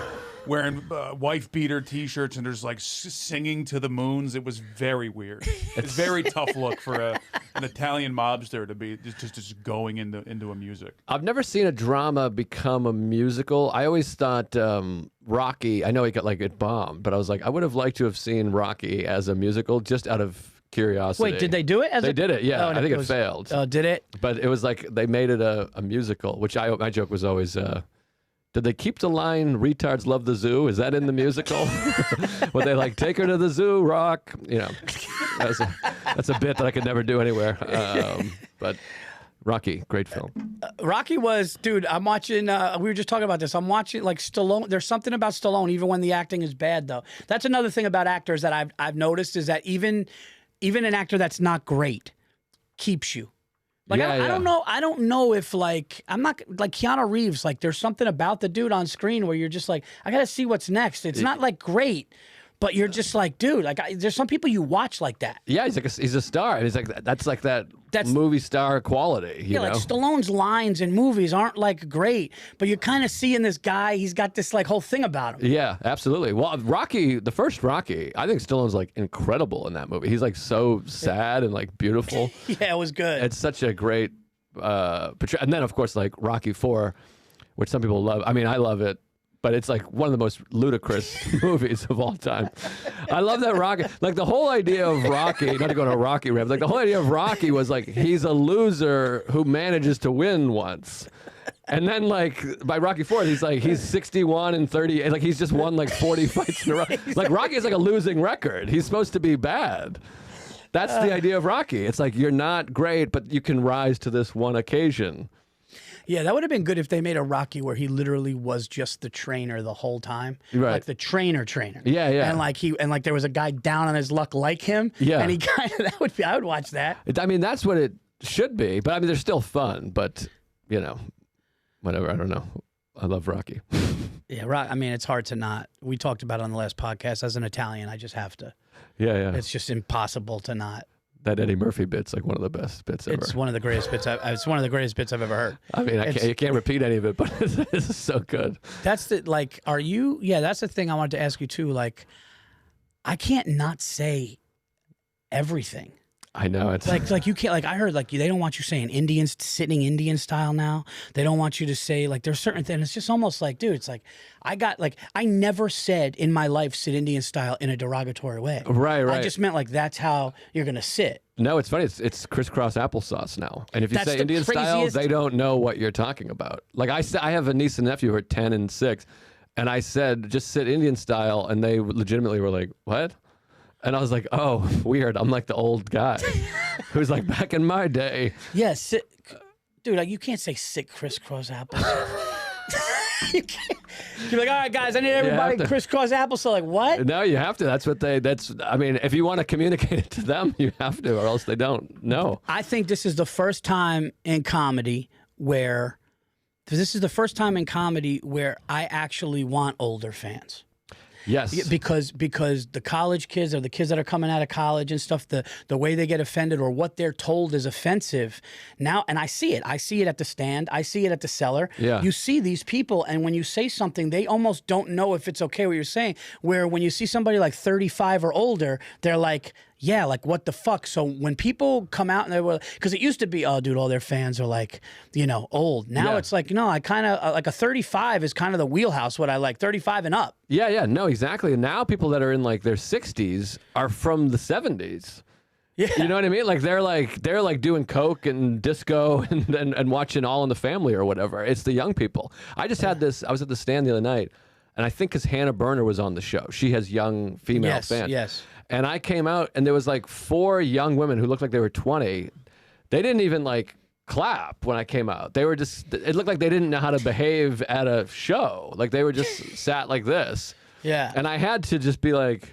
wearing wife-beater T-shirts, and there's like singing to the moons. It was very weird. It's a very tough look for an Italian mobster to be just going into a music. I've never seen a drama become a musical. I always thought Rocky, I know it bombed, but I was like, I would have liked to have seen Rocky as a musical just out of curiosity. Wait, did they do it? They did it, yeah. Oh, I think it failed. Oh, did it? But it was like they made it a musical, which my joke was always, did they keep the line, retards love the zoo? Is that in the musical? Would they like, take her to the zoo, rock? That's a bit that I could never do anywhere. But Rocky, great film. Rocky was, dude, I'm watching, we were just talking about this. I'm watching like Stallone. There's something about Stallone, even when the acting is bad though. That's another thing about actors that I've noticed is that even an actor that's not great keeps you. Like, I don't know if like, I'm not like Keanu Reeves, like there's something about the dude on screen where you're just like, I got to see what's next. It's not like great, but you're just like, dude, like there's some people you watch like that. Yeah, he's a star. And he's like, that's like that's movie star quality. You know? Like Stallone's lines in movies aren't like great, but you're kind of seeing this guy. He's got this like whole thing about him. Yeah, absolutely. Well, Rocky, the first Rocky, I think Stallone's like incredible in that movie. He's like so sad and like beautiful. Yeah, it was good. It's such a great portrayal. And then of course like Rocky IV, which some people love. I mean, I love it. But it's like one of the most ludicrous movies of all time. I love that Rocky, like the whole idea of Rocky, not to go to a Rocky rap, like the whole idea of Rocky was like, he's a loser who manages to win once. And then like by Rocky IV, he's 61 and 30, like he's just won like 40 fights in a row. Like Rocky is like a losing record. He's supposed to be bad. That's the idea of Rocky. It's like, you're not great, but you can rise to this one occasion. Yeah, that would have been good if they made a Rocky where he literally was just the trainer the whole time. Right. Like the trainer. Yeah. And like there was a guy down on his luck like him. Yeah. And he I would watch that. I mean, that's what it should be. But I mean, they're still fun. But, whatever. I don't know. I love Rocky. Yeah, I mean, it's hard to not. We talked about it on the last podcast. As an Italian, I just have to. Yeah. It's just impossible to not. That Eddie Murphy bit's like one of the best bits ever. It's one of the greatest bits. It's one of the greatest bits I've ever heard. I mean, you can't repeat any of it, but it's so good. That's the like. Are you? Yeah, that's the thing I wanted to ask you too. Like, I can't not say everything. I know it's Like you can't, like I heard, like they don't want you saying sitting Indian style now. They don't want you to say, like, there's certain things. It's just almost like, dude, it's like I never said in my life sit Indian style in a derogatory way. Right. I just meant like that's how you're gonna sit. No, it's funny. It's crisscross applesauce now. And if you That's say the Indian style, craziest- they don't know what you're talking about. Like I have a niece and nephew who are 10 and 6, and I said just sit Indian style, and they legitimately were like, "What?" And I was like, "Oh, weird. I'm like the old guy who's like back in my day." Yeah, sit, dude. Like you can't say sit crisscross applesauce. You can't. You're like, all right, guys, I need everybody crisscross applesauce. Like what? No, you have to. I mean, if you want to communicate it to them, you have to, or else they don't know. I think this is the first time in comedy where I actually want older fans. Yes. Because the college kids or the kids that are coming out of college and stuff, the way they get offended or what they're told is offensive now, and I see it. I see it at the stand. I see it at the cellar. Yeah. You see these people, and when you say something, they almost don't know if it's okay what you're saying. Where when you see somebody like 35 or older, they're like, yeah, like what the fuck? So when people come out and they were, because it used to be, oh, dude, all their fans are like, old. Now it's like, no, I kind of like a 35 is kind of the wheelhouse. What I like, 35 and up. Yeah, no, exactly. And now people that are in like their 60s are from the 70s. Yeah. You know what I mean? Like they're like doing coke and disco and watching All in the Family or whatever. It's the young people. I just had this. I was at the stand the other night, and I think because Hannah Berner was on the show, she has young female fans. Yes. And I came out, and there was like 4 young women who looked like they were 20. They didn't even like clap when I came out. They were just, it looked like they didn't know how to behave at a show. Like they were just sat like this. Yeah. And I had to just be like,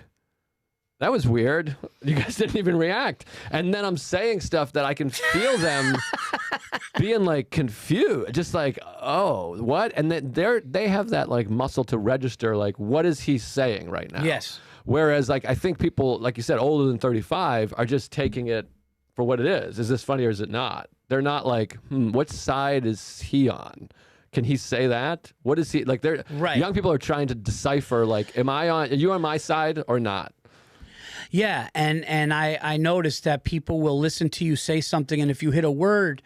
that was weird. You guys didn't even react. And then I'm saying stuff that I can feel them being like confused, just like, oh, what? And then they have that like muscle to register, like, what is he saying right now? Yes. Whereas, like, I think people, like you said, older than 35 are just taking it for what it is. Is this funny or is it not? They're not like, what side is he on? Can he say that? What is he like? They're right. Young people are trying to decipher, like, are you on my side or not? Yeah, and I noticed that people will listen to you say something, and if you hit a word,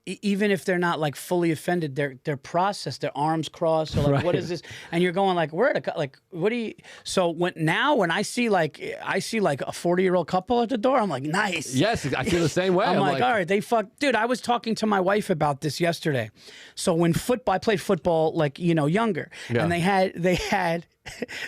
even if they're not like fully offended, they're processed, their arms crossed, or like, right. What is this? And you're going like, like, what do you? So when I see like a 40-year-old couple at the door, I'm like, nice. Yes, I feel the same way. I'm like, all right, they fuck, dude. I was talking to my wife about this yesterday. So when I played football, like younger, and they had.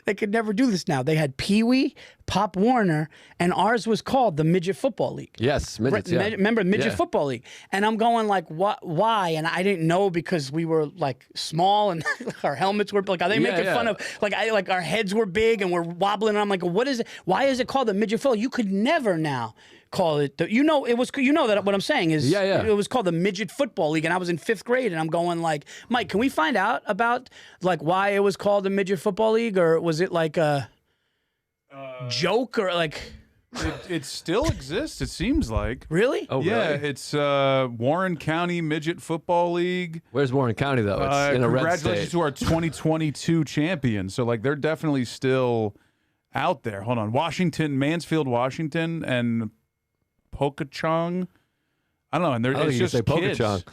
They could never do this now. They had Pee Wee, Pop Warner, and ours was called the Midget Football League. Yes, midgets, yeah. Remember Midget Football League? And I'm going like, what? Why? And I didn't know because we were like small and our helmets were like, are they making fun of like our heads were big and we're wobbling? And I'm like, what is it? Why is it called the Midget Football? You could never now call it. It was. that what I'm saying is. Yeah. It was called the Midget Football League, and I was in 5th grade, and I'm going like, Mike, can we find out about like why it was called the Midget Football League, or was it like a joke or like? It still exists. It seems like. Really? Oh, yeah, really? it's Warren County Midget Football League. Where's Warren County though? It's in a red Congratulations state. to our 2022 champions. So like they're definitely still out there. Hold on, Mansfield, Washington, and Pocachong. I don't know, and it's just say kids. Pocachong.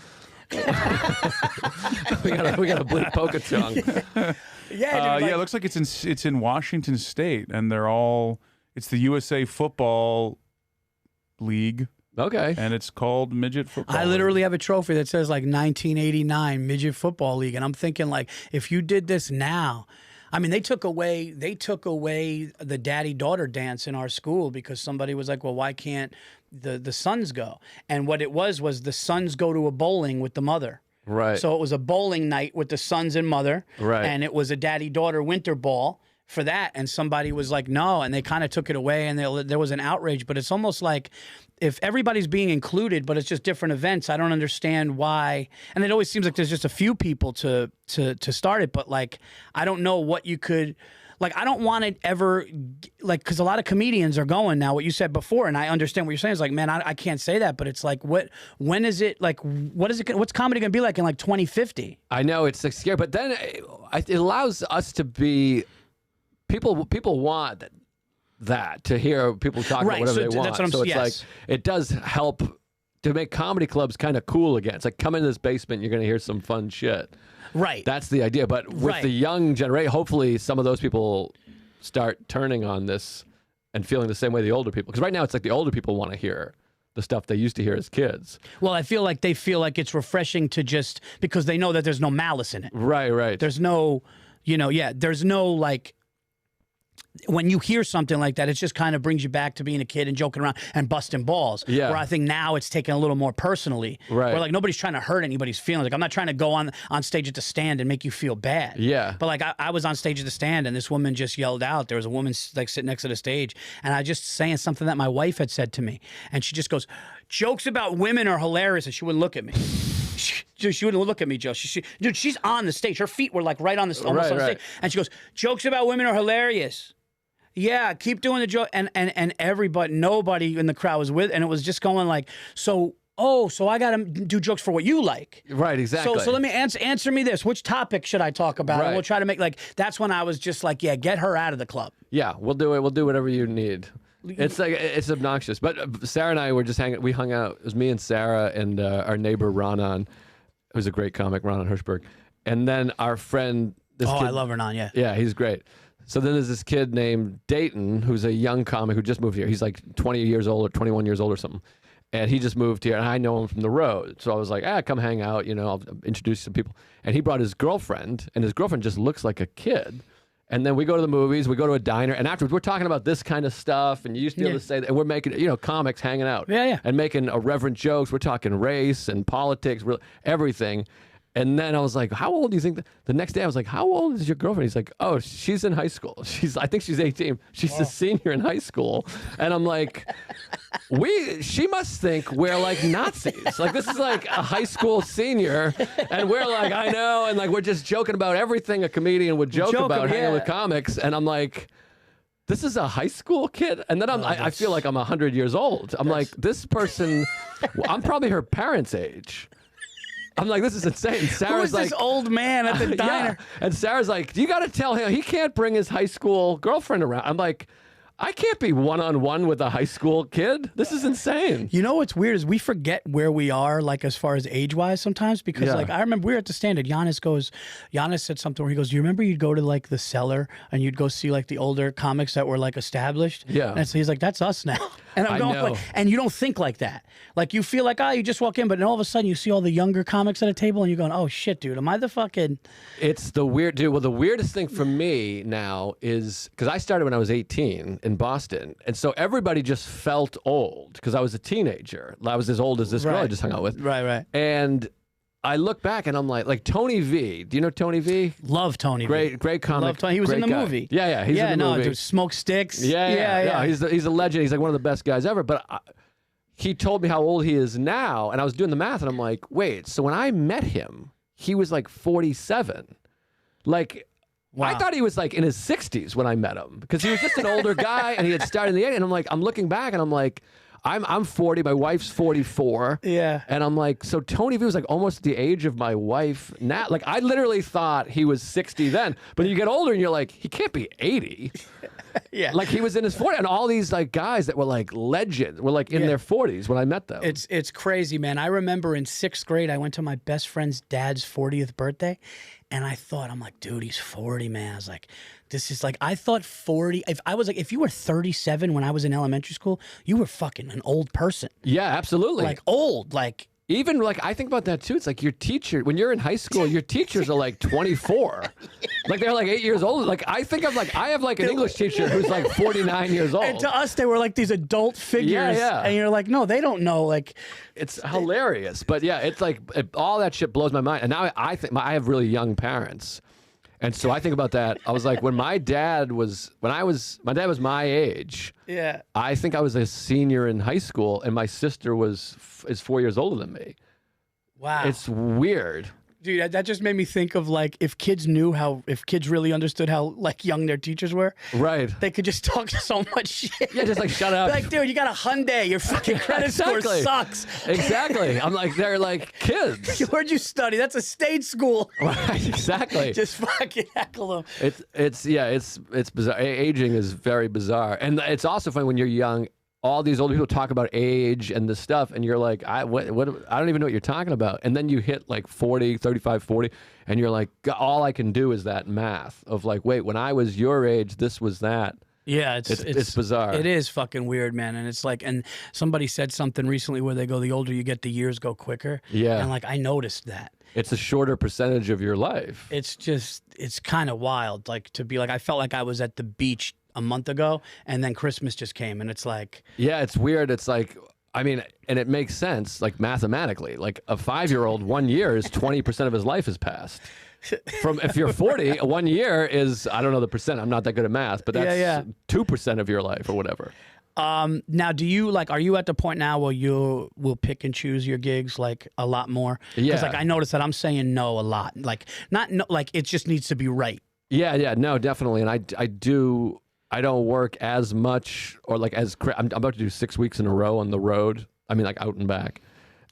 we gotta bleep Pocachong. Yeah, It looks like it's in Washington State, and it's the USA Football League, Okay. and it's called Midget Football. I literally have a trophy that says like 1989 Midget Football League, and I'm thinking like, if you did this now. I mean, they took away the daddy-daughter dance in our school because somebody was like, well, why can't the sons go? And what it was the sons go to a bowling with the mother. Right. So it was a bowling night with the sons and mother. Right. And it was a daddy-daughter winter ball for that. And somebody was like, no. And they kind of took it away, and there was an outrage. But it's almost like if everybody's being included, but it's just different events, I don't understand why. And it always seems like there's just a few people to start it. But like, I don't know what you could. Like, I don't want it ever, like, because a lot of comedians are going now, what you said before, and I understand what you're saying. It's like, man, I can't say that, but it's like, when is it, like, what's comedy going to be like in, like, 2050? I know, it's like scary, but then it allows us to be, people want that to hear people talk about whatever they want. That's what I'm so it's yes. like it does help to make comedy clubs kind of cool again. It's like come into this basement, you're going to hear some fun shit. Right. That's the idea. But with the young generation, hopefully some of those people start turning on this and feeling the same way the older people. Because right now it's like the older people want to hear the stuff they used to hear as kids. Well, I feel like they feel like it's refreshing to just because they know that there's no malice in it. Right, right. There's no, there's no like. When you hear something like that, it just kind of brings you back to being a kid and joking around and busting balls. Yeah. Where I think now it's taken a little more personally. Right. Where like nobody's trying to hurt anybody's feelings. Like I'm not trying to go on stage at the stand and make you feel bad. Yeah. But like I was on stage at the stand and this woman just yelled out. There was a woman like sitting next to the stage and I just saying something that my wife had said to me. And she just goes, jokes about women are hilarious. And she wouldn't look at me. She wouldn't look at me, Joe. Dude, she's on the stage. Her feet were like right on the almost on the stage. And she goes, jokes about women are hilarious. Yeah, keep doing the joke. And nobody in the crowd was with, and it was just going like, so I got to do jokes for what you like. Right, exactly. So let me answer me this. Which topic should I talk about? Right. And we'll try to make like, that's when I was just like, yeah, get her out of the club. Yeah, we'll do it. We'll do whatever you need. It's like it's obnoxious. But Sarah and I were just hanging. We hung out. It was me and Sarah and our neighbor Ronan, who's a great comic, Ronan Hirschberg, and then our friend. This kid, I love Ronan. Yeah. Yeah, he's great. So then there's this kid named Dayton, who's a young comic who just moved here. He's like 20 years old or 21 years old or something. And he just moved here, and I know him from the road. So I was like, come hang out, I'll introduce you to some people. And he brought his girlfriend, and his girlfriend just looks like a kid. And then we go to the movies, we go to a diner, and afterwards we're talking about this kind of stuff, and you used to be able to say that, and we're making, comics hanging out. Yeah. And making irreverent jokes. We're talking race and politics, everything. And then I was like, how old do you think? The next day I was like, how old is your girlfriend? He's like, oh, she's in high school. I think she's 18. She's a senior in high school. And I'm like, she must think we're like Nazis. Like this is like a high school senior. And we're like, I know. And like, we're just joking about everything a comedian would joke about hanging with comics. And I'm like, this is a high school kid? And then I feel like I'm 100 years old. I'm like, this person, I'm probably her parents' age. I'm like, this is insane. Sarah's Who is this old man at the diner? Yeah. And Sarah's like, you got to tell him he can't bring his high school girlfriend around. I'm like, I can't be one-on-one with a high school kid. This is insane. You know what's weird is we forget where we are, like as far as age-wise sometimes, because like I remember we were at the stand and Giannis said something where he goes, do you remember you'd go to like the cellar and you'd go see like the older comics that were like established? Yeah. And so he's like, that's us now. And I'm going like, and you don't think like that. Like you feel like, you just walk in, but then all of a sudden you see all the younger comics at a table and you're going, oh shit, dude, am I the fucking... It's the weird, dude. Well, the weirdest thing for me now is, because I started when I was 18 in Boston, and so everybody just felt old because I was a teenager. I was as old as this girl I just hung out with. Right. And I look back and I'm like Tony V. Do you know Tony V? Love Tony V. Great comic. Love Tony. He was in the movie. Yeah, he's in the movie. Dude, Smoke Sticks. Yeah. No, he's a legend. He's like one of the best guys ever. But he told me how old he is now, and I was doing the math, and I'm like, wait, so when I met him, he was like 47. Like, wow. I thought he was like in his 60s when I met him because he was just an older guy, and he had started in the 80s. And I'm looking back, and I'm like, I'm 40. My wife's 44. Yeah. And I'm like, so Tony V was like almost the age of my wife now. Like, I literally thought he was 60 then. But you get older and you're like, he can't be 80. Yeah. Like he was in his 40s. And all these like guys that were like legends were like in their 40s when I met them. It's crazy, man. I remember in 6th grade, I went to my best friend's dad's 40th birthday. And I thought, I'm like, dude, he's 40, man. I was like, this is like, I thought 40. If you were 37 when I was in elementary school, you were fucking an old person. Yeah, absolutely. Like old, like. Even like, I think about that too. It's like your teacher, when you're in high school, your teachers are like 24. Like they're like 8 years old. Like I think of like, I have like an English teacher who's like 49 years old. And to us, they were like these adult figures. Yeah. And you're like, no, they don't know. Like, it's hilarious. But yeah, it's like all that shit blows my mind. And now I think I have really young parents. And so I think about that. I was like, when my dad was my age. Yeah. I think I was a senior in high school, and my sister is 4 years older than me. Wow. It's weird. Dude, that just made me think of like if kids really understood how like young their teachers were, Right. they could just talk so much shit. Yeah, just like shut up. Like, dude, you got a Hyundai. Your fucking credit score sucks. Exactly. I'm like, they're like kids. Where'd you study? That's a state school. Right, exactly. Just fucking heckle them. It's bizarre. Aging is very bizarre, and it's also funny when you're young. All these old people talk about age and this stuff, and you're like, I don't even know what you're talking about. And then you hit like 40, 35, 40, and you're like, all I can do is that math of like, wait, when I was your age, this was that. Yeah, it's bizarre. It is fucking weird, man. And it's like, and somebody said something recently where they go, the older you get, the years go quicker. Yeah. And like, I noticed that. It's a shorter percentage of your life. It's kind of wild. Like to be like, I felt like I was at the beach a month ago, and then Christmas just came, and it's like, yeah, it's weird. It's like, I mean, and it makes sense, like mathematically, like a 5-year-old, 1 year is 20% of his life has passed. From if you're 40, 1 year is, I don't know the percent. I'm not that good at math, but that's 2% of your life or whatever. Now, do you like? Are you at the point now where you will pick and choose your gigs like a lot more? Yeah. Because like I noticed that I'm saying no a lot. Like not no, like it just needs to be right. Yeah, no, definitely, and I don't work as much or like as I'm about to do 6 weeks in a row on the road. I mean, like out and back.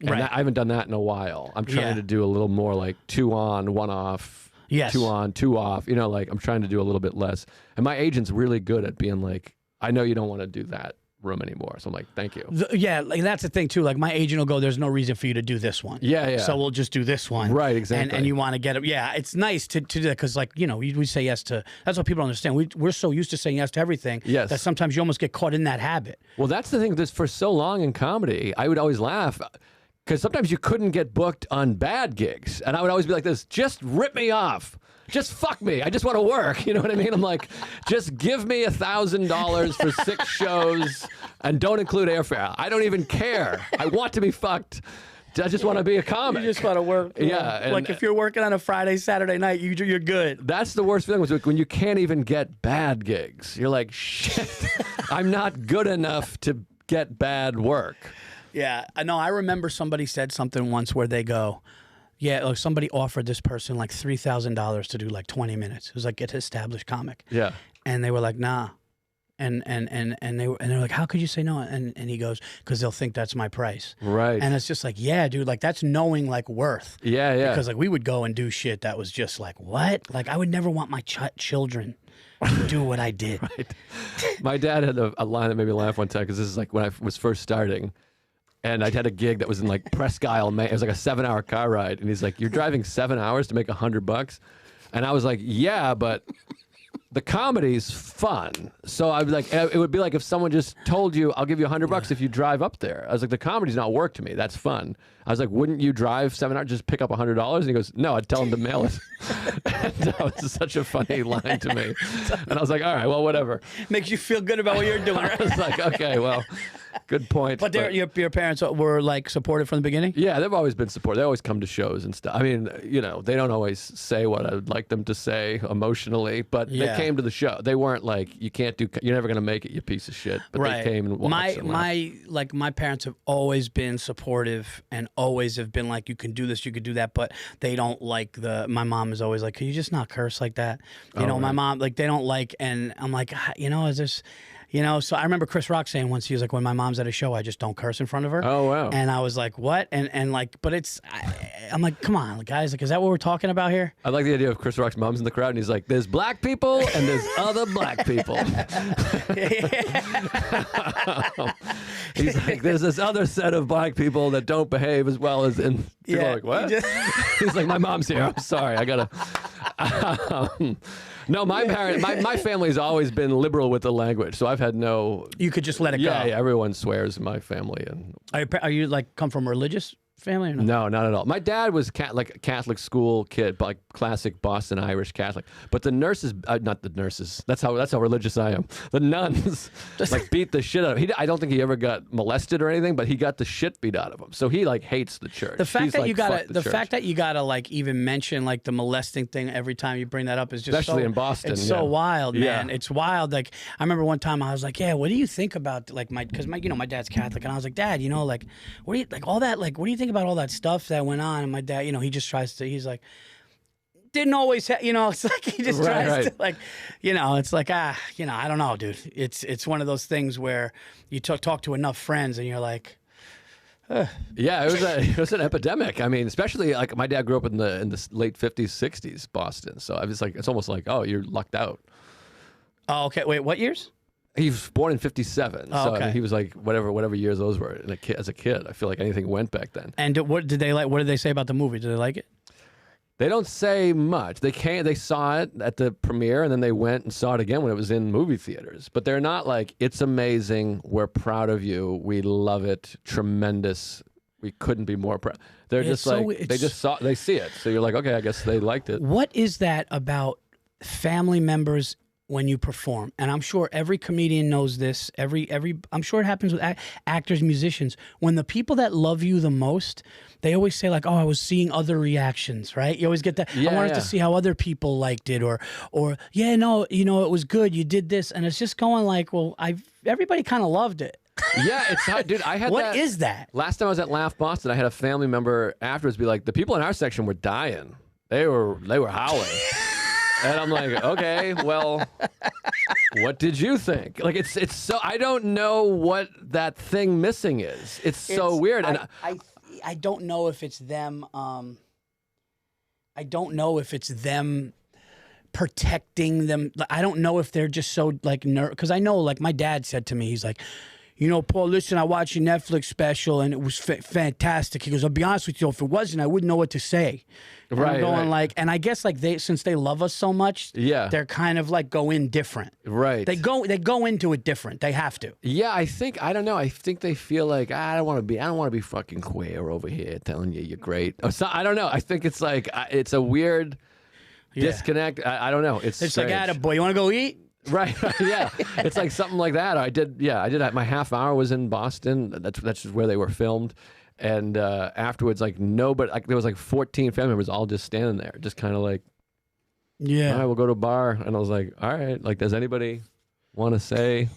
And Right. I haven't done that in a while. I'm trying to do a little more like 2 on, 1 off. Yes. 2 on, 2 off. You know, like I'm trying to do a little bit less. And my agent's really good at being like, I know you don't want to do that room anymore. So I'm like, thank you. Yeah, like that's the thing too. Like my agent will go, "There's no reason for you to do this one." Yeah. So we'll just do this one. Right, exactly. And you want to get it. Yeah, it's nice to do that because like we say yes to. That's what people don't understand. We're so used to saying yes to everything. Yes. That sometimes you almost get caught in that habit. Well, that's the thing. This for so long in comedy, I would always laugh because sometimes you couldn't get booked on bad gigs, and I would always be like this: just rip me off. Just fuck me. I just want to work. You know what I mean? I'm like, just give me $1,000 for 6 shows and don't include airfare. I don't even care. I want to be fucked. I just want to be a comic. You just want to work. Yeah. And like if you're working on a Friday, Saturday night, you're good. that's the worst feeling was when you can't even get bad gigs. You're like, shit, I'm not good enough to get bad work. Yeah. I know. I remember somebody said something once where they go, yeah, like somebody offered this person like $3,000 to do like 20 minutes. It was like an established comic. Yeah. And they were like, nah. And they're like, how could you say no? And he goes, because they'll think that's my price. Right. And it's just like, yeah, dude, like that's knowing like worth. Yeah. Because like we would go and do shit that was just like, what? Like I would never want my children to do what I did. Right. My dad had a line that made me laugh one time because this is like when I was first starting. And I had a gig that was in like Presque Isle, Maine. It was like a 7-hour car ride. And he's like, you're driving 7 hours to make $100? And I was like, yeah, but the comedy's fun. So I was like, it would be like if someone just told you, I'll give you $100 if you drive up there. I was like, the comedy's not work to me. That's fun. I was like, wouldn't you drive 7 hours, just pick up $100? And he goes, no, I'd tell him to mail it. And that was such a funny line to me. And I was like, all right, well, whatever. Makes you feel good about what you're doing, I right? was like, okay, well, good point. But your parents were like supportive from the beginning? Yeah, they've always been supportive. They always come to shows and stuff. I mean, they don't always say what I would like them to say emotionally, but they came to the show. They weren't like, you're never going to make it, you piece of shit. But they came and watched. My parents have always been supportive and always have been like, you can do this, you can do that, but they don't like my mom is always like, can you just not curse like that? My mom, like they don't like, and I'm like, is this... so I remember Chris Rock saying once, he was like, when my mom's at a show, I just don't curse in front of her. Oh, wow. And I was like, what? And like, but I'm like, come on, guys. Like, is that what we're talking about here? I like the idea of Chris Rock's mom's in the crowd, and he's like, there's black people and there's other black people. He's like, there's this other set of black people that don't behave as well as in. People are like, what? He's like, my mom's here. I'm sorry. I got to. No, my parents, my family's always been liberal with the language, so I've had no. You could just let it go. Yeah, everyone swears in my family, and are you like come from a religious family? Or no? No, not at all. My dad was like a Catholic school kid, but like classic Boston Irish Catholic. But the nurses, not the nurses. That's how religious I am. The nuns like beat the shit out of him. I don't think he ever got molested or anything, but he got the shit beat out of him. So he like hates the church. The fact He's that like, fact that you gotta like even mention like the molesting thing every time you bring that up is just especially in Boston. It's so wild, man. Yeah. It's wild. Like I remember one time I was like, yeah, what do you think about like because my dad's Catholic, and I was like, Dad, like what do you think about all that stuff that went on, and my dad, he just tries to. He's like, didn't always, it's like he just tries to, like, it's like I don't know, dude. It's one of those things where you talk to enough friends, and you're like. Yeah, it was an epidemic. I mean, especially like my dad grew up in the late 50s, 60s, Boston. So I was like, it's almost like, oh, you're lucked out. Oh, okay. Wait, what years? He was born in 57. Oh, so okay. I mean, he was like whatever years those were. And as a kid, I feel like anything went back then. And what did they like? What did they say about the movie? Did they like it? They don't say much. They saw it at the premiere, and then they went and saw it again when it was in movie theaters. But they're not like, it's amazing. We're proud of you. We love it. Tremendous. We couldn't be more proud. They're just like, they see it. So you're like, okay, I guess they liked it. What is that about family members when you perform? And I'm sure every comedian knows this. I'm sure it happens with actors, musicians. When the people that love you the most, they always say like, "Oh, I was seeing other reactions," right? You always get that. I wanted to see how other people liked it, or yeah, no, it was good. You did this, and it's just going like, well, everybody kind of loved it. Yeah, it's hot, dude. I had What is that? Last time I was at Laugh Boston, I had a family member afterwards be like, the people in our section were dying. They were howling. And I'm like, okay, well, what did you think? Like, it's so, I don't know what that thing missing is. It's so weird. And I don't know if it's them. I don't know if it's them protecting them. I don't know if they're just so like because I know like my dad said to me, he's like, Paul, listen, I watched your Netflix special and it was fantastic. He goes, I'll be honest with you, if it wasn't, I wouldn't know what to say. And I'm going like, and I guess like since they love us so much, they're kind of like go in different. Right. They go into it different. They have to. Yeah, I don't know. I think they feel like I don't want to be fucking queer over here telling you you're great. Or so, I don't know. I think it's like it's a weird disconnect. I don't know. It's strange. Like, boy, you want to go eat? Right. Yeah. It's like something like that. I did my half hour was in Boston. That's just where they were filmed. And afterwards, like nobody, like there was like 14 family members all just standing there, just kind of like, all right, we'll go to a bar. And I was like, all right, like, does anybody want to say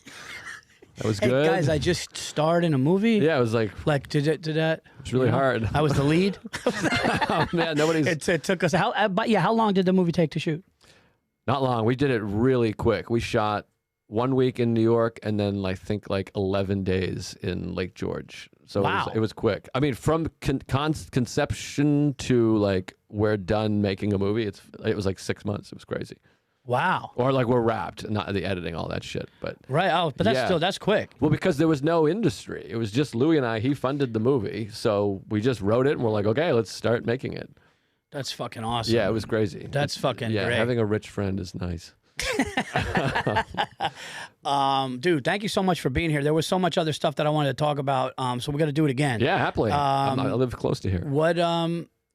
that was good? Guys, I just starred in a movie. Yeah, it was like did that? It's really hard. I was the lead. Oh man, nobody's. It took us how long did the movie take to shoot? Not long. We did it really quick. We shot 1 week in New York and then I think like 11 days in Lake George. So it was quick. I mean, from conception to like we're done making a movie, it was like 6 months. It was crazy. Wow. Or like we're wrapped, not the editing, all that shit. But right. Oh, but that's quick. Well, because there was no industry. It was just Louis and I. He funded the movie, so we just wrote it and we're like, okay, let's start making it. That's fucking awesome. Yeah, it was crazy. That's fucking great. Having a rich friend is nice. Dude, thank you so much for being here. There was so much other stuff that I wanted to talk about, so we're gonna do it again. Yeah, happily. I live close to here.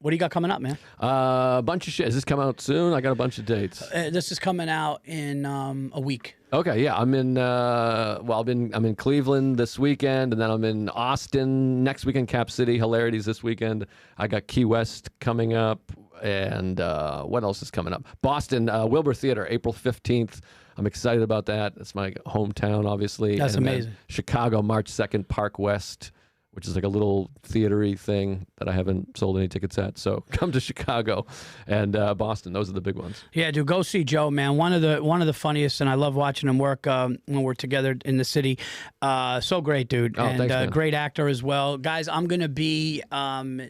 What do you got coming up, man? A bunch of shit. Does this come out soon? I got a bunch of dates. This is coming out in a week. Okay, yeah, I'm in. I'm in Cleveland this weekend, and then I'm in Austin next weekend. Cap City, Hilarities this weekend. I got Key West coming up, and what else is coming up? Boston, Wilbur Theater, April 15th. I'm excited about that. It's my hometown, obviously. That's amazing. Chicago, March 2nd, Park West, which is like a little theatery thing that I haven't sold any tickets at. So come to Chicago and Boston. Those are the big ones. Yeah, dude, go see Joe, man. One of the funniest, and I love watching him work when we're together in the city. So great, dude. Oh, and thanks, man. Great actor as well. Guys, I'm going to be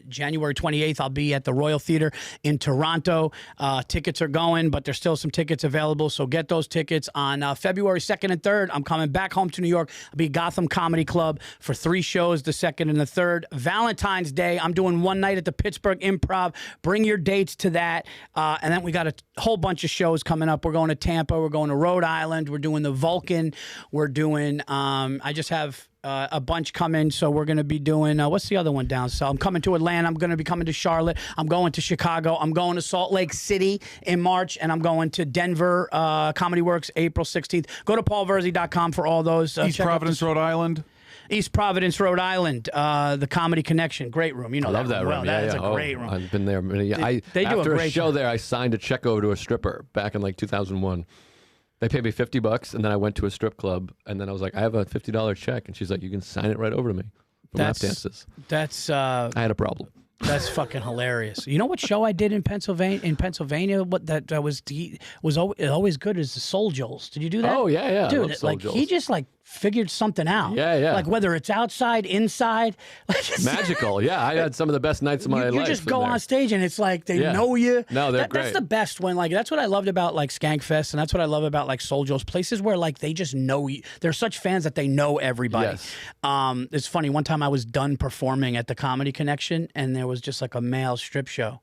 January 28th. I'll be at the Royal Theater in Toronto. Tickets are going, but there's still some tickets available. So get those tickets. On February 2nd and 3rd, I'm coming back home to New York. I'll be at Gotham Comedy Club for 3 shows, the 2nd and the 3rd. Valentine's Day, I'm doing one night at the Pittsburgh Improv. Bring your dates to that. And then we got a whole bunch of shows coming up. We're going to Tampa. We're going to Rhode Island. We're doing the Vulcan. We're doing, I just have a bunch coming. So we're going to be doing, what's the other one down? So I'm coming to Atlanta. I'm going to be coming to Charlotte. I'm going to Chicago. I'm going to Salt Lake City in March. And I'm going to Denver, Comedy Works, April 16th. Go to paulvirzi.com for all those. East Providence, Rhode Island. East Providence, Rhode Island, the Comedy Connection, great room. You know, I love that room. Well. That is a great room. I've been there many. They do a after great a show job. there, I signed a check over to a stripper back in like 2001. They paid me $50, and then I went to a strip club, and then I was like, I have a $50 check, and she's like, you can sign it right over to me. lap dances. I had a problem. That's fucking hilarious. You know what show I did in Pennsylvania? What that was always good is the Soul Joels. Did you do that? Oh yeah. I love Dude, Soul like Joels. he just like figured something out. Yeah. Like whether it's outside, inside, like Magical. Yeah, I had some of the best nights of my life. You just go in there. on stage and it's like they Yeah. know you. No, they're That's great. the best when like that's what I loved about like Skankfest, and that's what I love about like Soul Joel's, places where like they just know you. They're such fans that they know everybody. Yes. It's funny. One time I was done performing at the Comedy Connection, and there was just like a male strip show.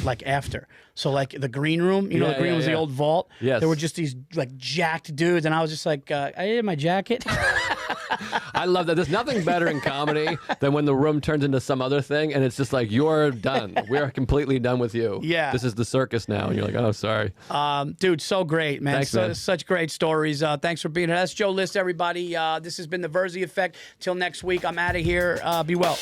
Like after, so like the green room, you know, the green room was the old vault. Yes. There were just these like jacked dudes, and I was just like, I needed my jacket. I love that. There's nothing better in comedy than when the room turns into some other thing, and it's just like, you're done. We're completely done with you. Yeah. This is the circus now, and you're like, oh, sorry. Dude, so great, man. Thanks, man. Such great stories. Thanks for being here. That's Joe List, everybody. This has been the Virzi Effect. Till next week, I'm out of here. Be well.